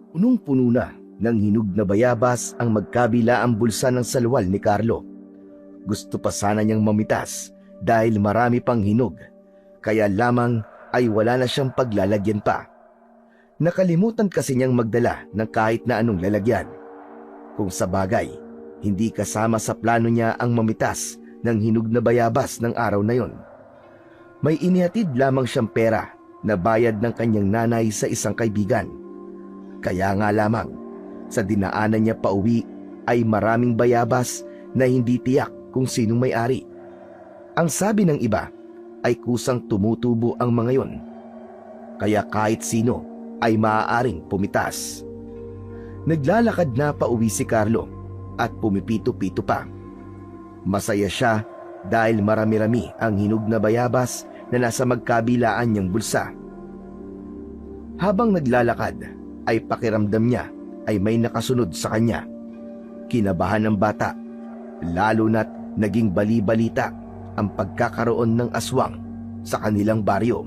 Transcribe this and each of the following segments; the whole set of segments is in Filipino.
Punong-puno na ng hinog na bayabas ang magkabilaang bulsa ng salwal ni Carlo. Gusto pa sana niyang mamitas dahil marami pang hinog, kaya lamang ay wala na siyang paglalagyan pa. Nakalimutan kasi niyang magdala ng kahit na anong lalagyan. Kung sa bagay, hindi kasama sa plano niya ang mamitas ng hinog na bayabas ng araw na yon. May inihatid lamang siyang pera na bayad ng kanyang nanay sa isang kaibigan. Kaya nga lamang, sa dinaanan niya pauwi ay maraming bayabas na hindi tiyak kung sinong may-ari. Ang sabi ng iba ay kusang tumutubo ang mga yon, kaya kahit sino ay maaaring pumitas. Naglalakad na pauwi si Carlo at pumipito-pito pa. Masaya siya dahil marami-rami ang hinog na bayabas na nasa magkabilaan niyang bulsa. Habang naglalakad ay pakiramdam niya ay may nakasunod sa kanya. Kinabahan ng bata, lalo na't naging bali-balita ang pagkakaroon ng aswang sa kanilang baryo.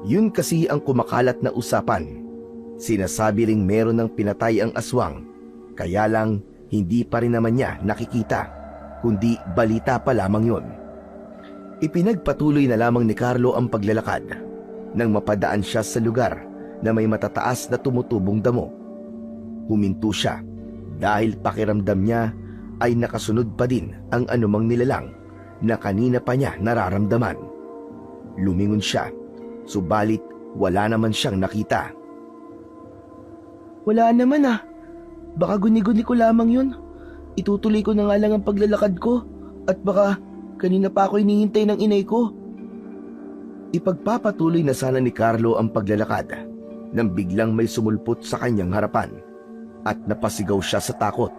Yun kasi ang kumakalat na usapan. Sinasabi ring meron ng pinatay ang aswang, kaya lang hindi pa rin naman niya nakikita, kundi balita pa lamang yun. Ipinagpatuloy na lamang ni Carlo ang paglalakad nang mapadaan siya sa lugar na may matataas na tumutubong damo. Huminto siya dahil pakiramdam niya ay nakasunod pa din ang anumang nilalang na kanina pa niya nararamdaman. Lumingon siya, subalit wala naman siyang nakita. Wala naman ah. Baka guni-guni ko lamang yun. Itutuloy ko na nga lang ang paglalakad ko at baka kanina pa ako hinihintay ng inay ko. Ipagpapatuloy na sana ni Carlo ang paglalakad nang biglang may sumulpot sa kanyang harapan at napasigaw siya sa takot.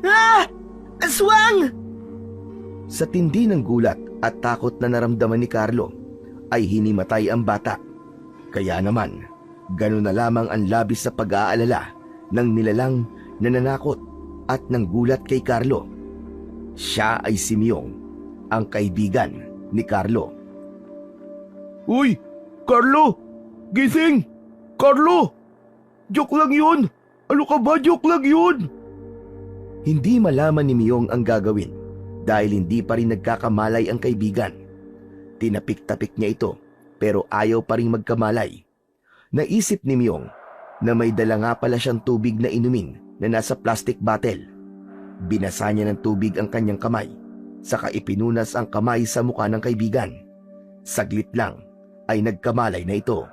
Ah! Aswang! Sa tindi ng gulat at takot na naramdaman ni Carlo ay hinimatay ang bata. Kaya naman, gano'n na lamang ang labis sa pag-aalala ng nilalang na nanakot at ng gulat kay Carlo. Siya ay si Myong, ang kaibigan ni Carlo. Uy! Carlo! Gising! Carlo! Joke lang yun! Ano ka ba? Joke lang yun! Hindi malaman ni Myong ang gagawin dahil hindi pa rin nagkakamalay ang kaibigan. Tinapik-tapik niya ito pero ayaw pa rin magkamalay. Naisip ni Myong na may dala nga pala siyang tubig na inumin na nasa plastic bottle. Binasa niya ng tubig ang kanyang kamay, saka ipinunas ang kamay sa mukha ng kaibigan. Saglit lang ay nagkamalay na ito.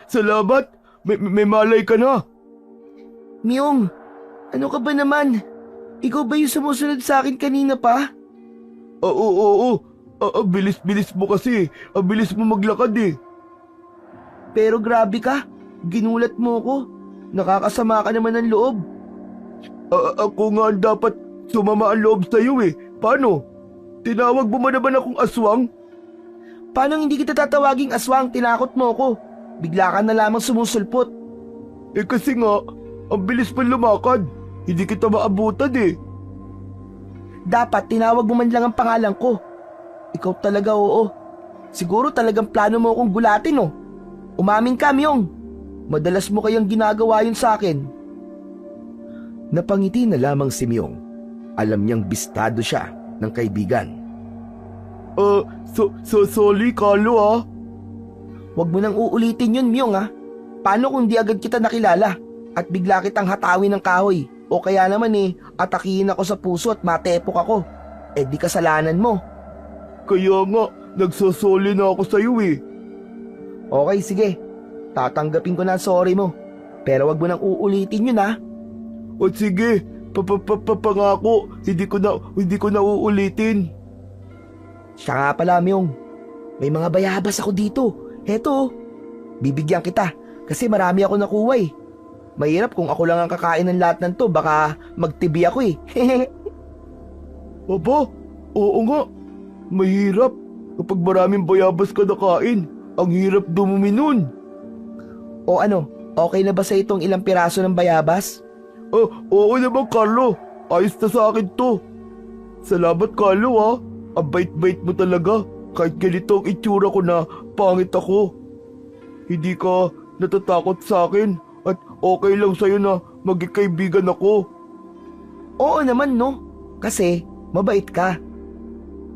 Salamat! May malay ka na! Myong, ano ka ba naman? Ikaw ba yung sumusunod sa akin kanina pa? Oo. Bilis mo kasi. Ang bilis mo maglakad eh. Pero grabe ka, ginulat mo ko. Nakakasama ka naman ng loob. Ako nga ang dapat sumama ang loob sa'yo eh. Paano? Tinawag mo man naman akong aswang? Paano hindi kita tatawaging aswang? Tinakot mo ko. Bigla ka na lamang sumusulpot. Eh kasi nga, ang bilis pa lumakad. Hindi kita maabutan eh. Dapat tinawag mo man lang ang pangalan ko. Ikaw talaga, oo. Siguro talagang plano mo akong gulatin, oh. Umamin ka, Myong. Madalas mo kayang ginagawa yun sa akin. Napangiti na lamang si Myong. Alam niyang bistado siya ng kaibigan. Sorry, Carlo ah. Huwag mo nang uulitin yun, Myong, ah. Paano kung di agad kita nakilala at bigla kitang hatawin ng kahoy? O kaya naman atakihin ako sa puso at matepok ako. Eh di kasalanan mo. Kaya nga, nagsasoli na ako sa'yo eh. Okay, sige. Tatanggapin ko na ang sorry mo. Pero wag mo nang uulitin yun, ha? O sige, pangako, hindi ko na uulitin. Siya nga pala, Myong. May mga bayabas ako dito. Heto, bibigyan kita kasi marami ako nakuha eh. Mahirap kung ako lang ang kakain ng lahat ng to, baka magtibi ako eh. Aba, oo nga. Mahirap kapag maraming bayabas ka nakain. Ang hirap dumumi nun. O ano, okay na ba sa itong ilang piraso ng bayabas? Oo naman, Carlo. Ayos na sa akin to. Salamat, Carlo ah. Ang bait-bait mo talaga. Kahit ganito ang itsura ko na pangit ako. Hindi ka natatakot sa akin at okay lang sa'yo na magkikaibigan ako. Oo naman no, kasi mabait ka.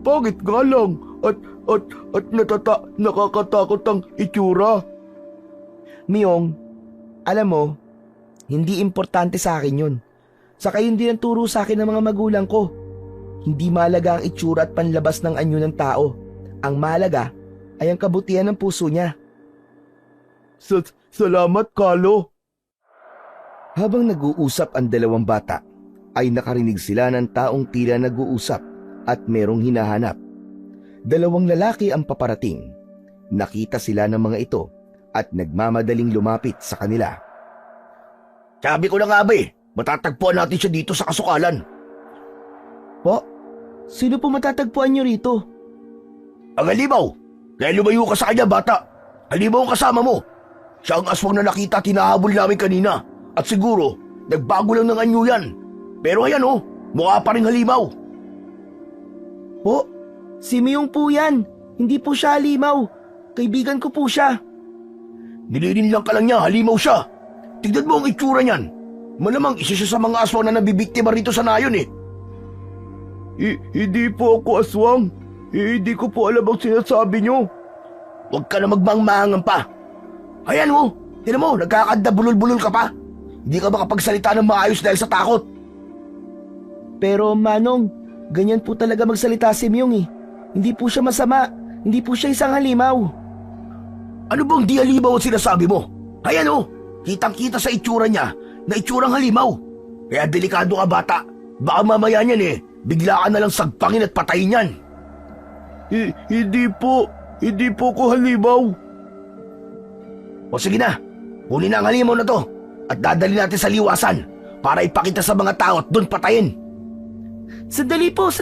Bakit nga lang? At nakakatakot ang itsura. Myong, alam mo, hindi importante sa akin yun. Saka yun din ang turo sa akin ng mga magulang ko. Hindi mahalaga ang itsura at panlabas ng anyo ng tao. Ang mahalaga ay ang kabutihan ng puso niya. Salamat, Carlo. Habang nag-uusap ang dalawang bata, ay nakarinig sila ng taong tila nag-uusap at merong hinahanap. Dalawang lalaki ang paparating. Nakita sila ng mga ito at nagmamadaling lumapit sa kanila. Sabi ko na nga ba matatagpuan natin siya dito sa kasukalan. Po, sino po matatagpuan niyo rito? Ang halimaw! Kaya lumayo ka sa kanya, bata. Halimaw ang kasama mo. Siya ang aswang na nakita tinahabol namin kanina. At siguro, nagbago lang ng anyo yan. Pero ayan mukha pa rin halimaw. Po, si Myong po yan. Hindi po siya halimaw. Kaibigan ko po siya. Nilinin lang ka lang niya, halimaw siya. Tignan mo ang itsura niyan. Malamang isa siya sa mga aswang na nabibiktima rito sa nayon Hindi po ako aswang. Hindi ko po alam ang sinasabi niyo. Huwag ka na magmangmangan pa. Ayan tinan mo, nagkakanda bulol-bulol ka pa. Hindi ka makapagsalita ng maayos dahil sa takot. Pero Manong, ganyan po talaga magsalita si Myong Hindi po siya masama. Hindi po siya isang halimaw. Ano bang di halimaw ang sinasabi mo? Ayan kitang-kita sa itsura niya na itsurang halimaw. Kaya delikado ka, bata. Baka mamaya niyan bigla ka na lang sagpangin at patayin yan. Hindi po ko halimaw. O sige na, huli na ang halimaw na to at dadali natin sa liwasan para ipakita sa mga tao at doon patayin. Sandali po.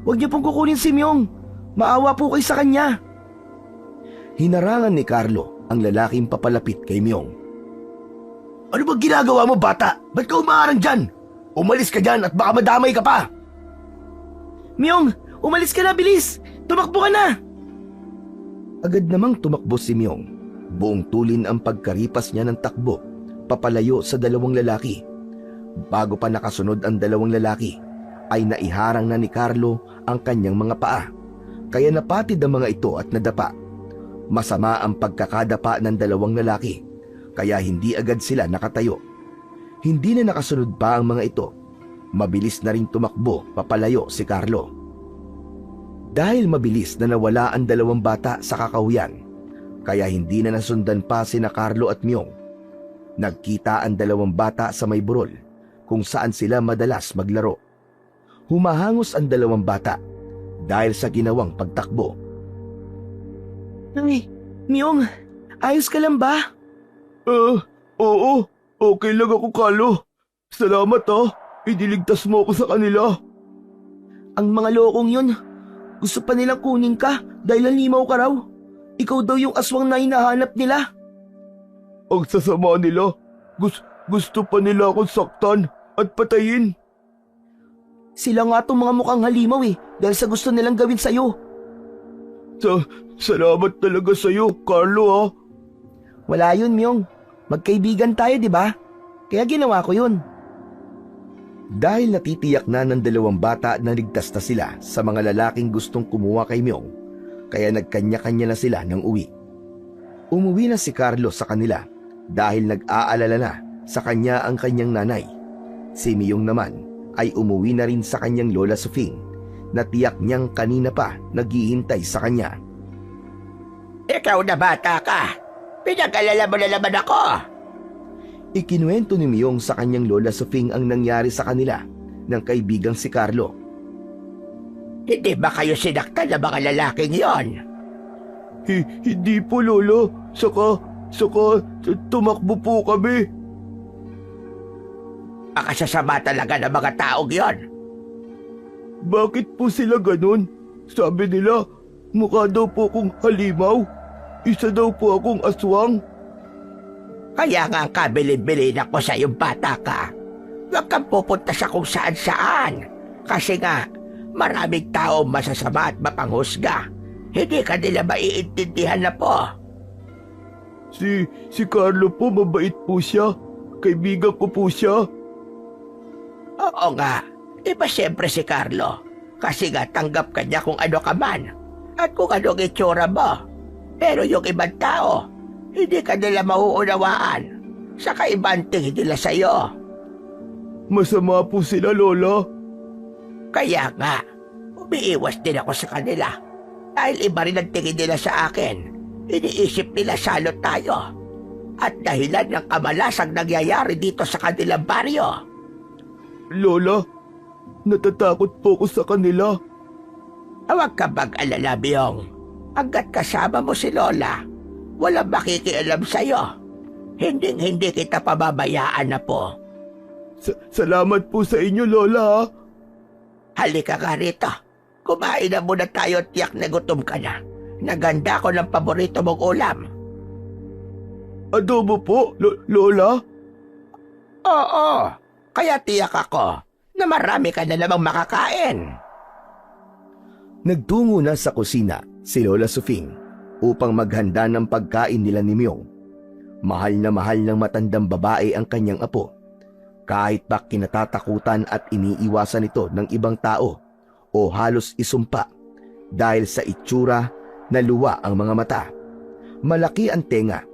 Huwag niyo pong kukunin si Myong. Maawa po kayo sa kanya. Hinarangan ni Carlo ang lalaking papalapit kay Myong. Ano bang ginagawa mo, bata? Ba't ka umaarang dyan? Umalis ka dyan at baka madamay ka pa. Myong, umalis ka na, bilis! Tumakbo ka na! Agad namang tumakbo si Myong. Buong tulin ang pagkaripas niya ng takbo, papalayo sa dalawang lalaki. Bago pa nakasunod ang dalawang lalaki, ay naiharang na ni Carlo ang kanyang mga paa. Kaya napatid ang mga ito at nadapa. Masama ang pagkakadapa ng dalawang lalaki, kaya hindi agad sila nakatayo. Hindi na nakasunod pa ang mga ito. Mabilis na rin tumakbo papalayo si Carlo. Dahil mabilis na nawala ang dalawang bata sa kakahuyan, kaya hindi na nasundan pa sina Carlo at Myong. Nagkita ang dalawang bata sa may burol kung saan sila madalas maglaro. Humahangos ang dalawang bata dahil sa ginawang pagtakbo. Ay, Myong, ayos ka lang ba? Oo. Okay lang ako, Carlo. Salamat Iniligtas mo ako sa kanila. Ang mga lokong yun, gusto pa nilang kunin ka dahil halimaw ka raw. Ikaw daw yung aswang na hinahanap nila. Ang sasama nila. Gusto pa nila akong saktan at patayin. Sila nga tong mga mukhang halimaw dahil sa gusto nilang gawin sa'yo. Salamat talaga sa'yo, Carlo Wala yun, Myong. Magkaibigan tayo, di ba? Kaya ginawa ko yun. Dahil natitiyak na ng dalawang bata na ligtas na sila sa mga lalaking gustong kumuha kay Myong, kaya nagkanya-kanya na sila ng uwi. Umuwi na si Carlo sa kanila dahil nag-aalala na sa kanya ang kanyang nanay. Si Myong naman ay umuwi na rin sa kanyang lola Sufing na tiyak niyang kanina pa naghihintay sa kanya. Ikaw na bata ka. Pinag-alala mo na naman ako. Ikinuwento ni Myong sa kanyang lola Sufing ang nangyari sa kanila ng kaibigang si Carlo. Hindi ba kayo sinaktan ng mga lalaking yon? Hindi po, Lolo. Saka tumakbo po kami. Makasasama talaga ng mga taong yon. Bakit po sila ganun? Sabi nila, mukha daw po akong halimaw. Isa daw po akong aswang. Kaya nga kabilin-bilin ako sa iyong bata ka. Huwag kang pupunta sa kung saan-saan. Kasi nga, maraming tao masasama at mapanghusga. Hindi ka nila maiintindihan na po. Si Carlo po, mabait po siya. Kaibigan ko po siya. Oo nga, iba siyempre si Carlo. Kasi nga tanggap ka niya kung ano ka man at kung anong itsura mo. Pero yung ibang tao, hindi ka nila mauunawaan sa kaibang tingin nila sa'yo. Masama po sila, Lola. Kaya nga, umiiwas din ako sa kanila. Dahil iba rin ang tingin nila sa akin. Iniisip nila salot tayo. At dahilan ng kamalasang nangyayari dito sa kanilang baryo. Lola, natatakot po ko sa kanila. Huwag ka mag-alala, Biyong. Hanggat kasama mo si Lola, walang makikialam sa'yo. Hinding-hindi kita pababayaan na po. Salamat po sa inyo, Lola. Halika ka rito. Kumain na muna tayo at tiyak na gutom ka na. Naganda ko ng paborito mong ulam. Adobo po, Lola? Oo, kaya tiyak ako na marami ka na namang makakain. Nagtungo na sa kusina si Lola Sufing upang maghanda ng pagkain nila ni Myong. Mahal na mahal ng matandang babae ang kanyang apo. Kahit pa kinatatakutan at iniiwasan ito ng ibang tao o halos isumpa dahil sa itsura na luwa ang mga mata. Malaki ang tenga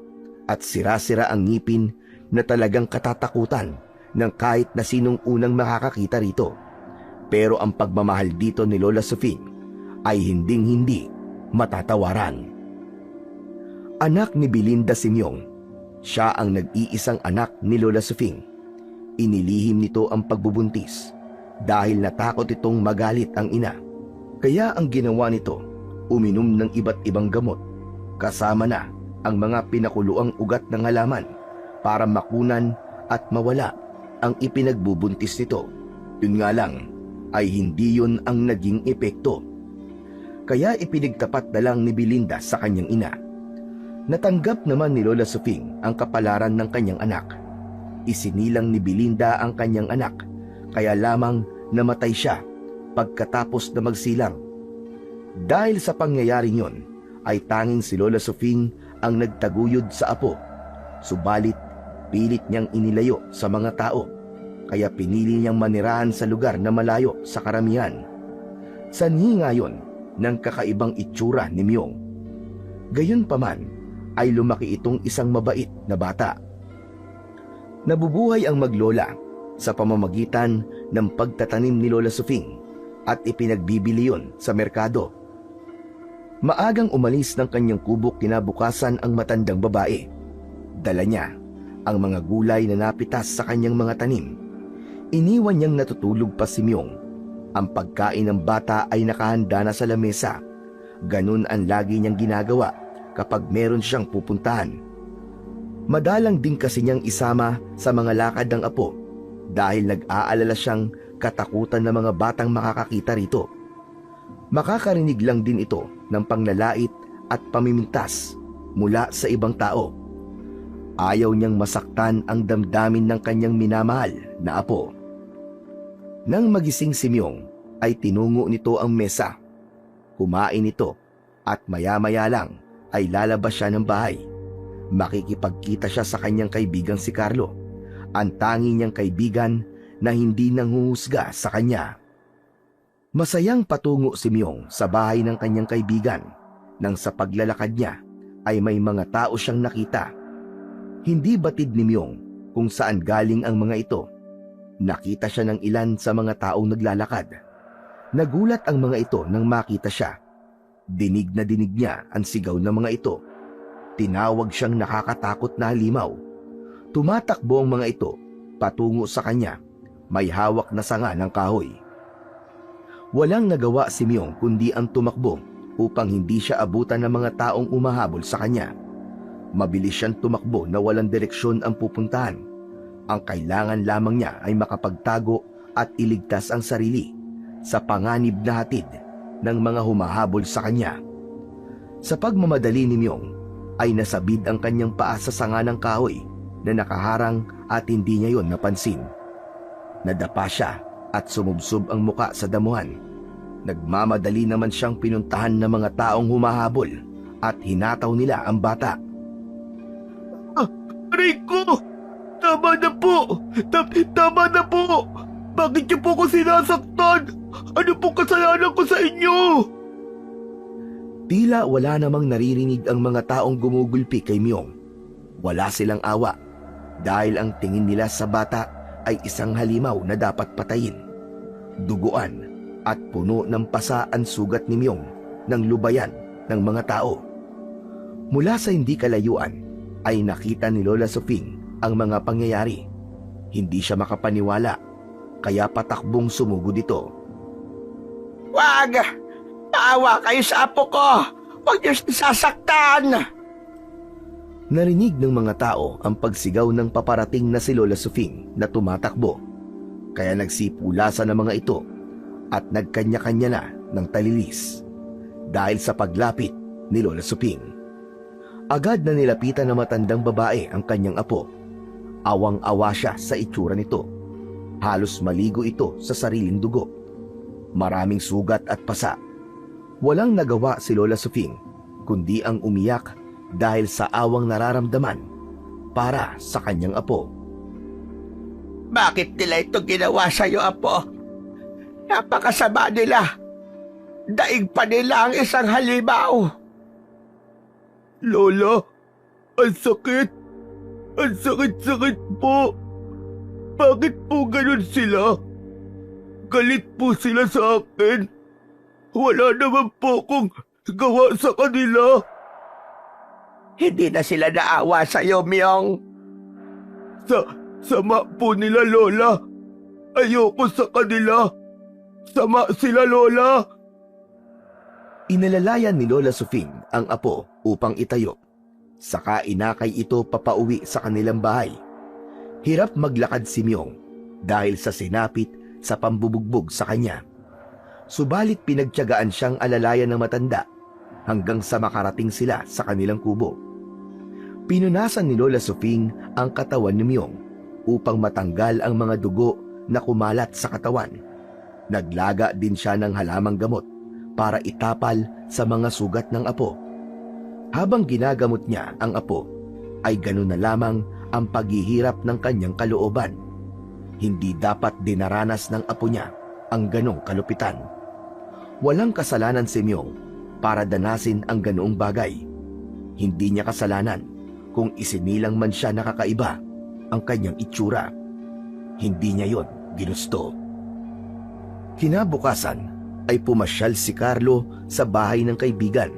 at sira-sira ang ngipin na talagang katatakutan ng kahit na sinong unang makakakita rito. Pero ang pagmamahal dito ni Lola Sufing ay hinding-hindi matatawaran. Anak ni Belinda si Myong. Siya ang nag-iisang anak ni Lola Sufing. Inilihim nito ang pagbubuntis dahil natakot itong magalit ang ina. Kaya ang ginawa nito, uminom ng iba't ibang gamot kasama na ang mga pinakuluang ugat ng halaman para makunan at mawala ang ipinagbubuntis nito. Yun nga lang ay hindi yun ang naging epekto. Kaya ipinagtapat na lang ni Belinda sa kanyang ina. Natanggap naman ni Lola Sufing ang kapalaran ng kanyang anak. Isinilang ni Belinda ang kanyang anak, kaya lamang namatay siya pagkatapos na magsilang. Dahil sa pangyayaring yon, ay tanging si Lola Sufing ang nagtaguyod sa apo. Subalit, pilit niyang inilayo sa mga tao, kaya pinili niyang manirahan sa lugar na malayo sa karamihan. Sanhi nga yon ng kakaibang itsura ni Myong. Gayunpaman, ay lumaki itong isang mabait na bata. Nabubuhay ang maglola sa pamamagitan ng pagtatanim ni Lola Sufing at ipinagbibili yon sa merkado. Maagang umalis ng kanyang kubo kinabukasan ang matandang babae. Dala niya ang mga gulay na napitas sa kanyang mga tanim. Iniwan niyang natutulog pa si Myong. Ang pagkain ng bata ay nakahanda na sa lamesa. Ganun ang lagi niyang ginagawa kapag meron siyang pupuntahan. Madalang din kasi niyang isama sa mga lakad ng apo dahil nag-aalala siyang katakutan ng mga batang makakakita rito. Makakarinig lang din ito ng panglalait at pamimintas mula sa ibang tao. Ayaw niyang masaktan ang damdamin ng kanyang minamahal na apo. Nang magising si Myong, ay tinungo nito ang mesa. Kumain ito at maya-maya lang ay lalabas siya ng bahay. Makikipagkita siya sa kanyang kaibigang si Carlo, ang tangi niyang kaibigan na hindi nanghuhusga sa kanya. Masayang patungo si Myong sa bahay ng kanyang kaibigan nang sa paglalakad niya ay may mga tao siyang nakita. Hindi batid ni Myong kung saan galing ang mga ito. Nakita siya ng ilan sa mga taong naglalakad. Nagulat ang mga ito nang makita siya. Dinig na dinig niya ang sigaw ng mga ito. Tinawag siyang nakakatakot na halimaw. Tumatakbo ang mga ito patungo sa kanya. May hawak na sanga ng kahoy. Walang nagawa si Myong kundi ang tumakbo upang hindi siya abutan ng mga taong umahabol sa kanya. Mabilis siyang tumakbo na walang direksyon ang pupuntahan. Ang kailangan lamang niya ay makapagtago at iligtas ang sarili sa panganib na hatid ng mga humahabol sa kanya. Sa pagmamadali ni Myong ay nasabid ang kanyang paa sa sanga ng kahoy na nakaharang at hindi niya yon napansin. Nadapa siya at sumubsob ang muka sa damuhan. Nagmamadali naman siyang pinuntahan ng mga taong humahabol at hinataw nila ang bata. Aray ko! Tama na po! Tama na po! Bakit niyo po ko sinasaktan? Ano pong kasalanan ko sa inyo? Tila wala namang naririnig ang mga taong gumugulpi kay Myong. Wala silang awa dahil ang tingin nila sa bata ay isang halimaw na dapat patayin. Duguan at puno ng pasa ang sugat ni Myong ng lubayan ng mga tao. Mula sa hindi kalayuan ay nakita ni Lola Sofing ang mga pangyayari. Hindi siya makapaniwala kaya patakbong sumugod ito. Wag! Maawa kayo sa apo ko! Huwag niyo sasaktan! Narinig ng mga tao ang pagsigaw ng paparating na si Lola Sofing na tumatakbo. Kaya nagsipulasan ng mga ito at nagkanya-kanya na ng talilis. Dahil sa paglapit ni Lola Sofing, agad na nilapitan ng matandang babae ang kanyang apo. Awang-awa siya sa itsura nito. Halos maligo ito sa sariling dugo. Maraming sugat at pasa. Walang nagawa si Lola Sofing kundi ang umiyak dahil sa awang nararamdaman para sa kanyang apo. Bakit nila ito ginawa sa'yo, apo? Napakasama nila. Daig pa nila ang isang halimaw. Lola, ang sakit! Ang sakit-sakit po! Bakit po ganun sila? Galit po sila sa akin. Wala naman po akong gawa sa kanila. Hindi na sila naawa sa'yo, Myong. Sama po nila, Lola. Ayoko sa kanila. Sama sila, Lola. Inalalayan ni Lola Sofing ang apo upang itayo. Saka inakay ito papauwi sa kanilang bahay. Hirap maglakad si Myong dahil sa sinapit sa pambubugbog sa kanya. Subalit pinagtiyagaan siyang alalayan ng matanda hanggang sa makarating sila sa kanilang kubo. Pinunasan ni Lola Sofing ang katawan ni Myong upang matanggal ang mga dugo na kumalat sa katawan. Naglaga din siya ng halamang gamot para itapal sa mga sugat ng apo. Habang ginagamot niya ang apo, ay ganun na lamang ang paghihirap ng kanyang kalooban. Hindi dapat dinaranas ng apo niya ang ganong kalupitan. Walang kasalanan si Myong para danasin ang ganoong bagay. Hindi niya kasalanan kung isinilang man siya nakakaiba ang kanyang itsura. Hindi niya yon ginusto. Kinabukasan ay pumasyal si Carlo sa bahay ng kaibigan.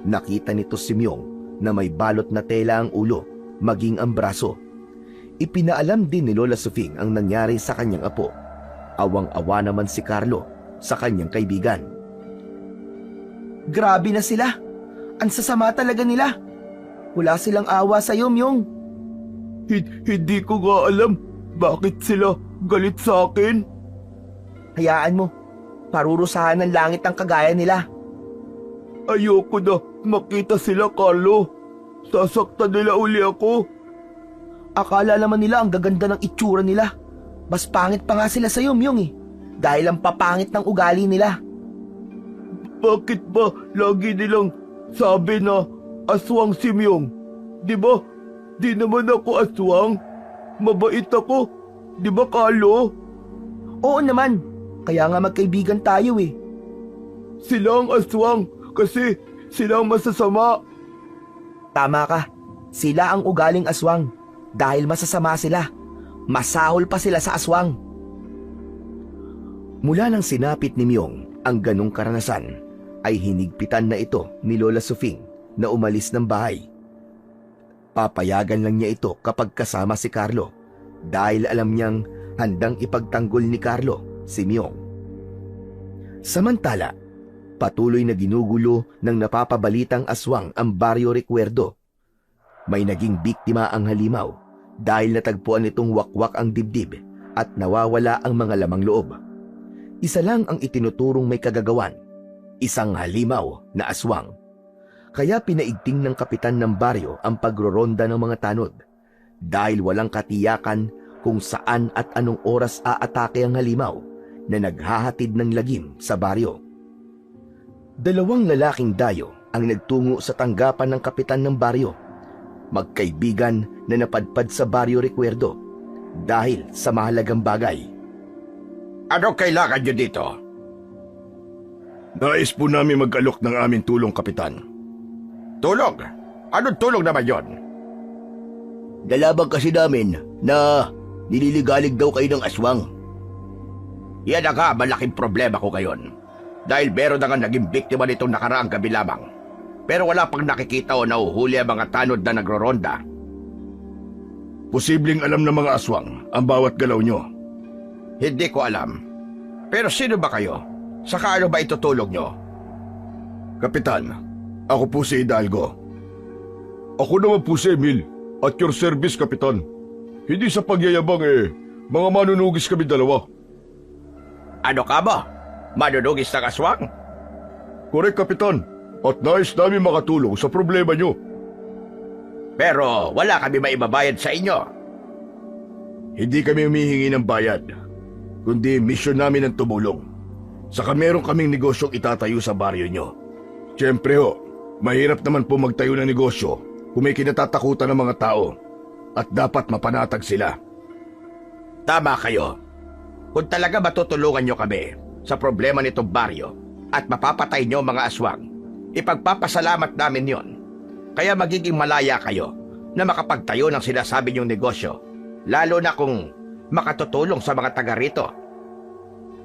Nakita nito si Myong na may balot na tela ang ulo, maging ang braso. Ipinaalam din ni Lola Sofing ang nangyari sa kanyang apo. Awang-awa naman si Carlo sa kanyang kaibigan. Grabe na sila. Ang sasama talaga nila. Wala silang awa sa'yo, Myong. Hindi ko nga alam bakit sila galit sa akin. Hayaan mo. Parurusahan ng langit ang kagaya nila. Ayoko na makita sila, Carlo. Sasaktan nila uli ako. Akala naman nila ang gaganda ng itsura nila. Mas pangit pa nga sila sa'yo, Myong eh. Dahil ang papangit ng ugali nila. Bakit ba lagi nilang sabi na aswang si Myong? Di ba? Di naman ako aswang. Mabait ako. Di ba, Carlo? Oo naman. Kaya nga magkaibigan tayo eh. Sila ang aswang kasi sila ang masasama. Tama ka. Sila ang ugaling aswang. Dahil masasama sila. Masahol pa sila sa aswang. Mula nang sinapit ni Myong ang ganong karanasan, ay hinigpitan na ito ni Lola Sofing na umalis ng bahay. Papayagan lang niya ito kapag kasama si Carlo dahil alam niyang handang ipagtanggol ni Carlo si Myong. Samantala, patuloy na ginugulo ng napapabalitang aswang ang Baryo Recuerdo. May naging biktima ang halimaw dahil natagpuan nitong wakwak ang dibdib at nawawala ang mga lamang loob. Isa lang ang itinuturong may kagagawan, isang halimaw na aswang. Kaya pinaigting ng kapitan ng baryo ang pagroronda ng mga tanod dahil walang katiyakan kung saan at anong oras aatake ang halimaw na naghahatid ng lagim sa baryo. 2 lalaking dayo ang nagtungo sa tanggapan ng kapitan ng baryo. magkaibigan na napadpad sa Baryo Recuerdo dahil sa mahalagang bagay. Ano kailangan nyo dito? Nais po namin mag-alok ng aming tulong, Kapitan. Tulong? Anong tulong naman yon? Nalaban kasi namin na nililigalig daw kayo ng aswang. Yan na nga malaking problema ko ngayon. Dahil meron na nga naging biktima nitong nakaraang gabi lamang. Pero wala pang nakikita o nauhuli ang mga tanod na nagroronda. Posibleng alam ng mga aswang ang bawat galaw nyo. Hindi ko alam. Pero sino ba kayo? Saka ano ba itutulog nyo? Kapitan, ako po si Hidalgo. Ako naman po si Emil. At your service, Kapitan. Hindi sa pagyayabang mga manunugis kami dalawa. Ano ka ba? Manunugis ng aswang? Correct, Kapitan. At nais namin makatulong sa problema nyo. Pero wala kami maibabayad sa inyo. Hindi kami humihingi ng bayad, kundi misyon namin ang tumulong. Saka meron kaming negosyong itatayo sa baryo nyo. Siyempre ho, mahirap naman po magtayo ng negosyo kung may kinatatakutan ng mga tao at dapat mapanatag sila. Tama kayo. Kung talaga matutulungan nyo kami sa problema nitong baryo at mapapatay nyo mga aswang, ipagpapasalamat namin yon. Kaya magiging malaya kayo na makapagtayo ng sinasabi niyong negosyo, lalo na kung makatutulong sa mga taga rito.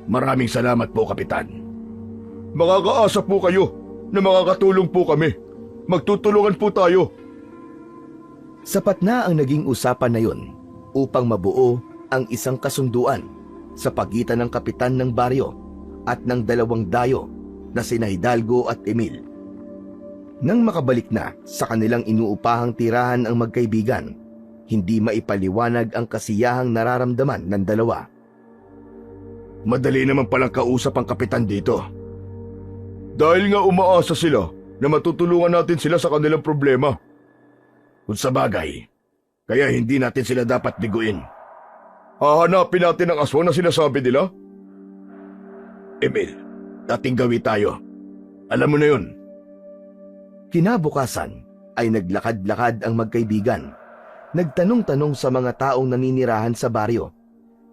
Maraming salamat po, Kapitan. Makakaasa po kayo na makakatulong po kami. Magtutulungan po tayo. Sapat na ang naging usapan na yun upang mabuo ang isang kasunduan sa pagitan ng kapitan ng baryo at ng dalawang dayo na sina Hidalgo at Emil. Nang makabalik na sa kanilang inuupahang tirahan ang magkaibigan, hindi maipaliwanag ang kasiyahang nararamdaman ng dalawa. Madali naman palang kausap ang kapitan dito. Dahil nga umaasa sila na matutulungan natin sila sa kanilang problema. Kung sa bagay, kaya hindi natin sila dapat biguin. Hahanapin natin ang aswang na sinasabi nila. Emil, dating gawi tayo. Alam mo na yun. Kinabukasan ay naglakad-lakad ang magkaibigan. Nagtanong-tanong sa mga taong naninirahan sa baryo.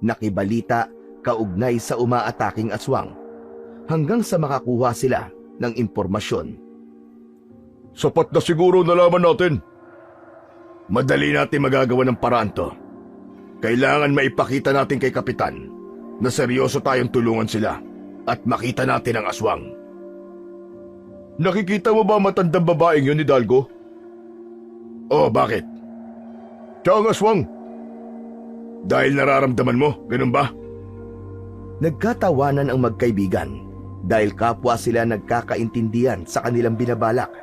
Nakibalita kaugnay sa umaataking aswang. Hanggang sa makakuha sila ng impormasyon. Sapat na siguro nalaman natin. Madali natin magagawa ng paraan to. Kailangan maipakita natin kay Kapitan na seryoso tayong tulungan sila at makita natin ang aswang. Nakikita mo ba matandang babaeng yun, Hidalgo? Oh, bakit? Siya ang aswang. Dahil nararamdaman mo, ganun ba? Nagkatawanan ang magkaibigan dahil kapwa sila nagkakaintindihan sa kanilang binabalak.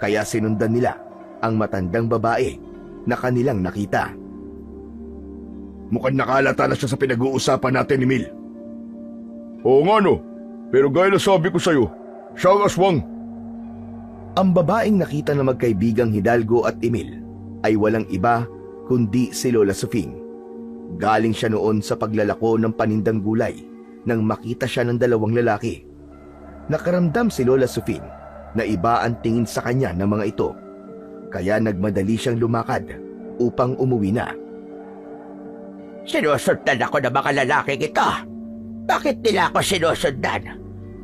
Kaya sinundan nila ang matandang babae na kanilang nakita. Mukhang nakalata na siya sa pinag-uusapan natin ni Emil. Oo nga no, pero gaya na sabi ko sa'yo, siya ang aswang. Ang babaeng nakita ng magkaibigang Hidalgo at Emil ay walang iba kundi si Lola Sufing. Galing siya noon sa paglalako ng panindang gulay nang makita siya ng dalawang lalaki. Nakaramdam si Lola Sufing na iba ang tingin sa kanya ng mga ito. Kaya nagmadali siyang lumakad upang umuwi na. Sinusundan ako ng mga lalaking ito. Bakit nila ako sinusundan?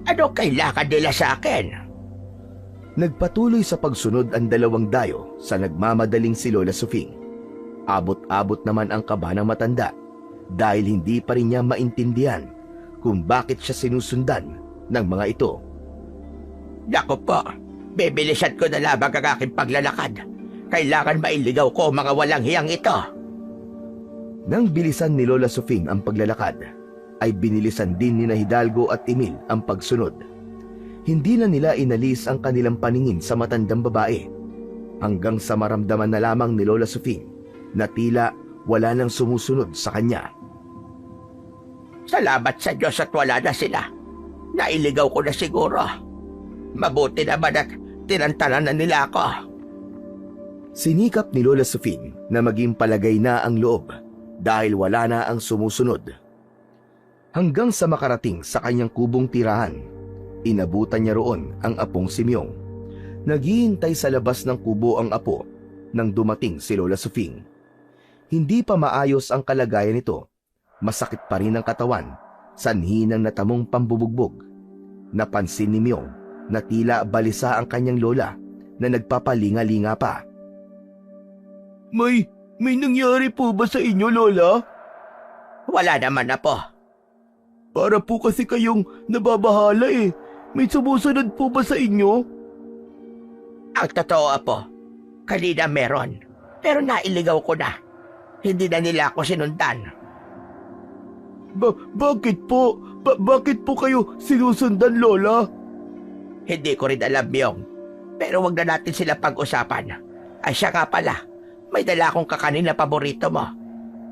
Ano kailangan nila sa akin? Nagpatuloy sa pagsunod ang dalawang dayo sa nagmamadaling si Lola Sufing. Abot-abot naman ang kaba ng matanda dahil hindi pa rin niya maintindihan kung bakit siya sinusundan ng mga ito. Naku po, bibilisan ko na lamang ang aking paglalakad. Kailangan mailigaw ko mga walang hiyang ito. Nang bilisan ni Lola Sufing ang paglalakad, ay binilisan din ni Hidalgo at Emil ang pagsunod. Hindi na nila inalis ang kanilang paningin sa matandang babae hanggang sa maramdaman na lamang ni Lola Sufing na tila wala nang sumusunod sa kanya. Salamat sa Diyos at wala na sila. Nailigaw ko na siguro. Mabuti naman at tinantanan na nila ako. Sinikap ni Lola Sufing na maging palagay na ang loob dahil wala na ang sumusunod. Hanggang sa makarating sa kanyang kubong tirahan, inabutan niya roon ang apong si Myong. Naghihintay sa labas ng kubo ang apo nang dumating si Lola Sufing. Hindi pa maayos ang kalagayan nito. Masakit pa rin ang katawan, sanhi ng natamong pambubugbog. Napansin ni Myong na tila balisa ang kanyang lola na nagpapalinga-linga pa. May nangyari po ba sa inyo, Lola? Wala naman na po. Para po kasi kayong nababahala eh. May sumusunod po ba sa inyo? Ang totoo, Apo, kanina meron. Pero nailigaw ko na. Hindi na nila ako sinundan. Bakit po? Bakit po kayo sinusundan, Lola? Hindi ko rin alam, Myong. Pero wag na natin sila pag-usapan. Ay siya nga pala, may dala akong kakanin na paborito mo.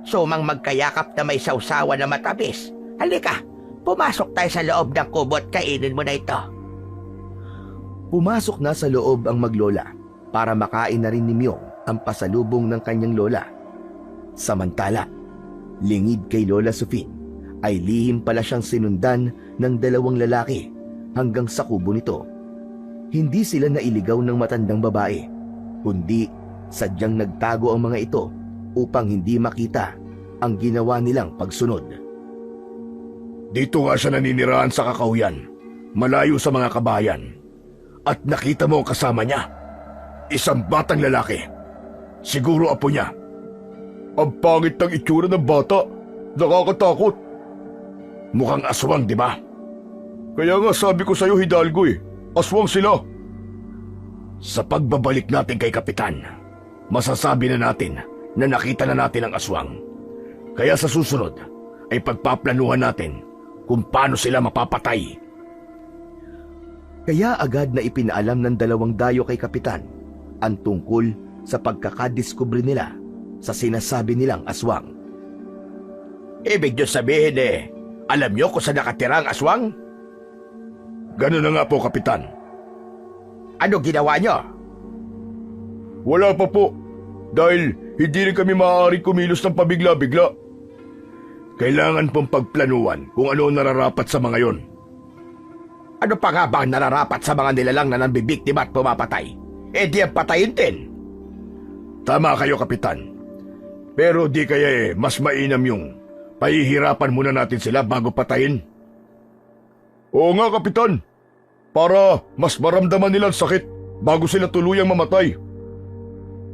Sumang magkayakap na may sausawa na matamis. Halika, pumasok tayo sa loob ng kubo at kainin mo na ito. Pumasok na sa loob ang maglola para makain na rin ni Myong ang pasalubong ng kanyang lola. Samantala, lingid kay Lola Sufing ay lihim pala siyang sinundan ng dalawang lalaki hanggang sa kubo nito. Hindi sila nailigaw ng matandang babae, kundi sadyang nagtago ang mga ito upang hindi makita ang ginawa nilang pagsunod. Dito nga siya naninirahan sa kakahuyan, malayo sa mga kabayan. At nakita mo ang kasama niya, isang batang lalaki. Siguro apo niya. Ang pangit ng itsura ng bata, nakakatakot. Mukhang aswang, di ba? Kaya nga sabi ko sa'yo, Hidalgo aswang sila. Sa pagbabalik natin kay Kapitan, masasabi na natin na nakita na natin ang aswang. Kaya sa susunod ay pagpaplanuhan natin kung paano sila mapapatay. Kaya agad na ipinaalam ng dalawang dayo kay Kapitan ang tungkol sa pagkakadiskubre nila sa sinasabi nilang aswang. Ibig nyo sabihin alam nyo kung saan nakatira ang aswang? Ganun na nga po, Kapitan. Ano ginawa nyo? Wala pa po, dahil hindi rin kami maaaring kumilos ng pabigla-bigla. Kailangan pong pagplanuhan kung ano nararapat sa mga yon. Ano pa nga ba ang nararapat sa mga nilalang na nambibiktima at pumapatay? Di ang patayin din. Tama kayo, Kapitan. Pero di kaya mas mainam yung pahihirapan muna natin sila bago patayin. Oo nga, Kapitan. Para mas maramdaman nilang sakit bago sila tuluyang mamatay.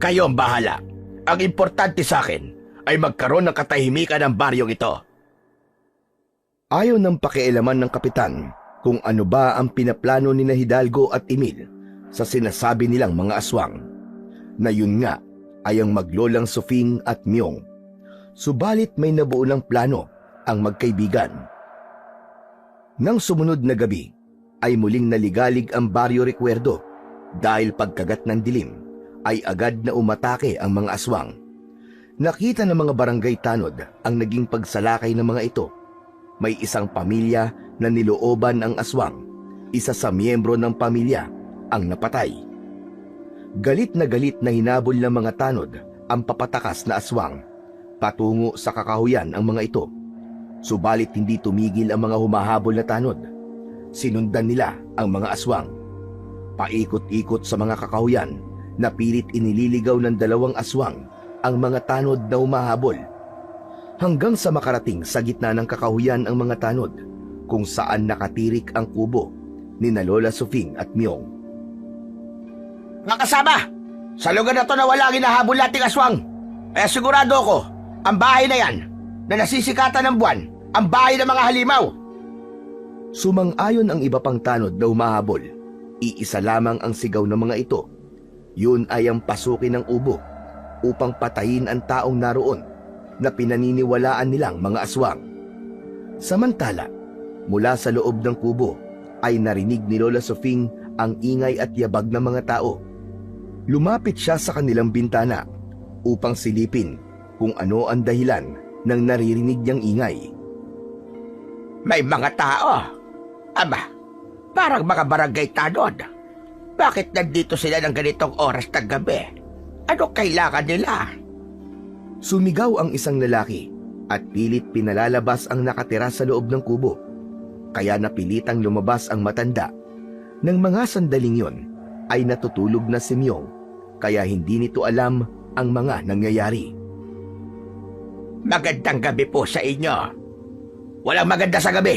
Kayo ang bahala. Ang importante sa akin ay magkaroon ng katahimikan ng baryong ito. Ayaw ng pakialaman ng Kapitan kung ano ba ang pinaplano ni Hidalgo at Emil sa sinasabi nilang mga aswang, na yun nga ay ang maglolang Sufing at Myong. Subalit may nabuo ng plano ang magkaibigan. Nang sumunod na gabi ay muling naligalig ang Baryo Recuerdo dahil pagkagat ng dilim ay agad na umatake ang mga aswang. Nakita ng mga barangay tanod ang naging pagsalakay ng mga ito. May isang pamilya na nilooban ang aswang. Isa sa miyembro ng pamilya ang napatay. Galit na hinabol ng mga tanod ang papatakas na aswang. Patungo sa kakahuyan ang mga ito. Subalit hindi tumigil ang mga humahabol na tanod. Sinundan nila ang mga aswang. Paikot-ikot sa mga kakahuyan, napilit inililigaw ng dalawang aswang ang mga tanod na humahabol. Hanggang sa makarating sa gitna ng kakahuyan ang mga tanod, kung saan nakatirik ang kubo ni Lola Sufing at Myong. Mga kasama, sa lugar na to na wala hinahabol nating aswang. Kaya sigurado ako, ang bahay na yan, na nasisikatan ng buwan, ang bahay ng mga halimaw. Sumang-ayon ang iba pang tanod na humahabol. Iisa lamang ang sigaw ng mga ito. Yun ay ang pasukin ng ubo upang patayin ang taong naroon na pinaniniwalaan nilang mga aswang. Samantala, mula sa loob ng kubo ay narinig ni Lola Sufing ang ingay at yabag ng mga tao. Lumapit siya sa kanilang bintana upang silipin kung ano ang dahilan ng naririnig niyang ingay. May mga tao. Aba, parang mga barangay tanod. Bakit nandito sila ng ganitong oras ng gabi? Ano kailangan nila? Sumigaw ang isang lalaki at pilit pinalalabas ang nakatira sa loob ng kubo. Kaya napilitang lumabas ang matanda. Nang mga sandaling yon ay natutulog na si Myong kaya hindi nito alam ang mga nangyayari. Magandang gabi po sa inyo. Walang maganda sa gabi.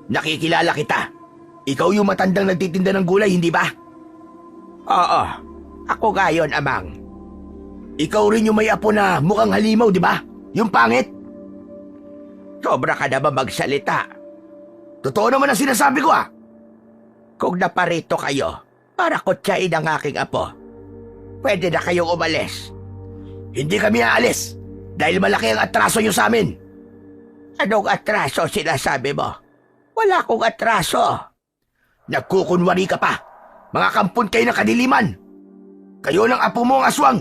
Nakikilala kita. Ikaw yung matandang nagtitinda ng gulay, hindi ba? Oo, ako nga yun, Amang. Ikaw rin yung may apo na mukhang halimaw, di ba? Yung pangit. Sobra ka na ba magsalita? Totoo naman ang sinasabi ko ah. Kung naparito kayo para kutsain ang aking apo, pwede na kayong umalis. Hindi kami aalis dahil malaki ang atraso nyo sa amin. Anong atraso sinasabi mo? Wala akong atraso. Nagkukunwari ka pa. Mga kampon kayo ng kadiliman. Kayo ng apo mo ang aswang.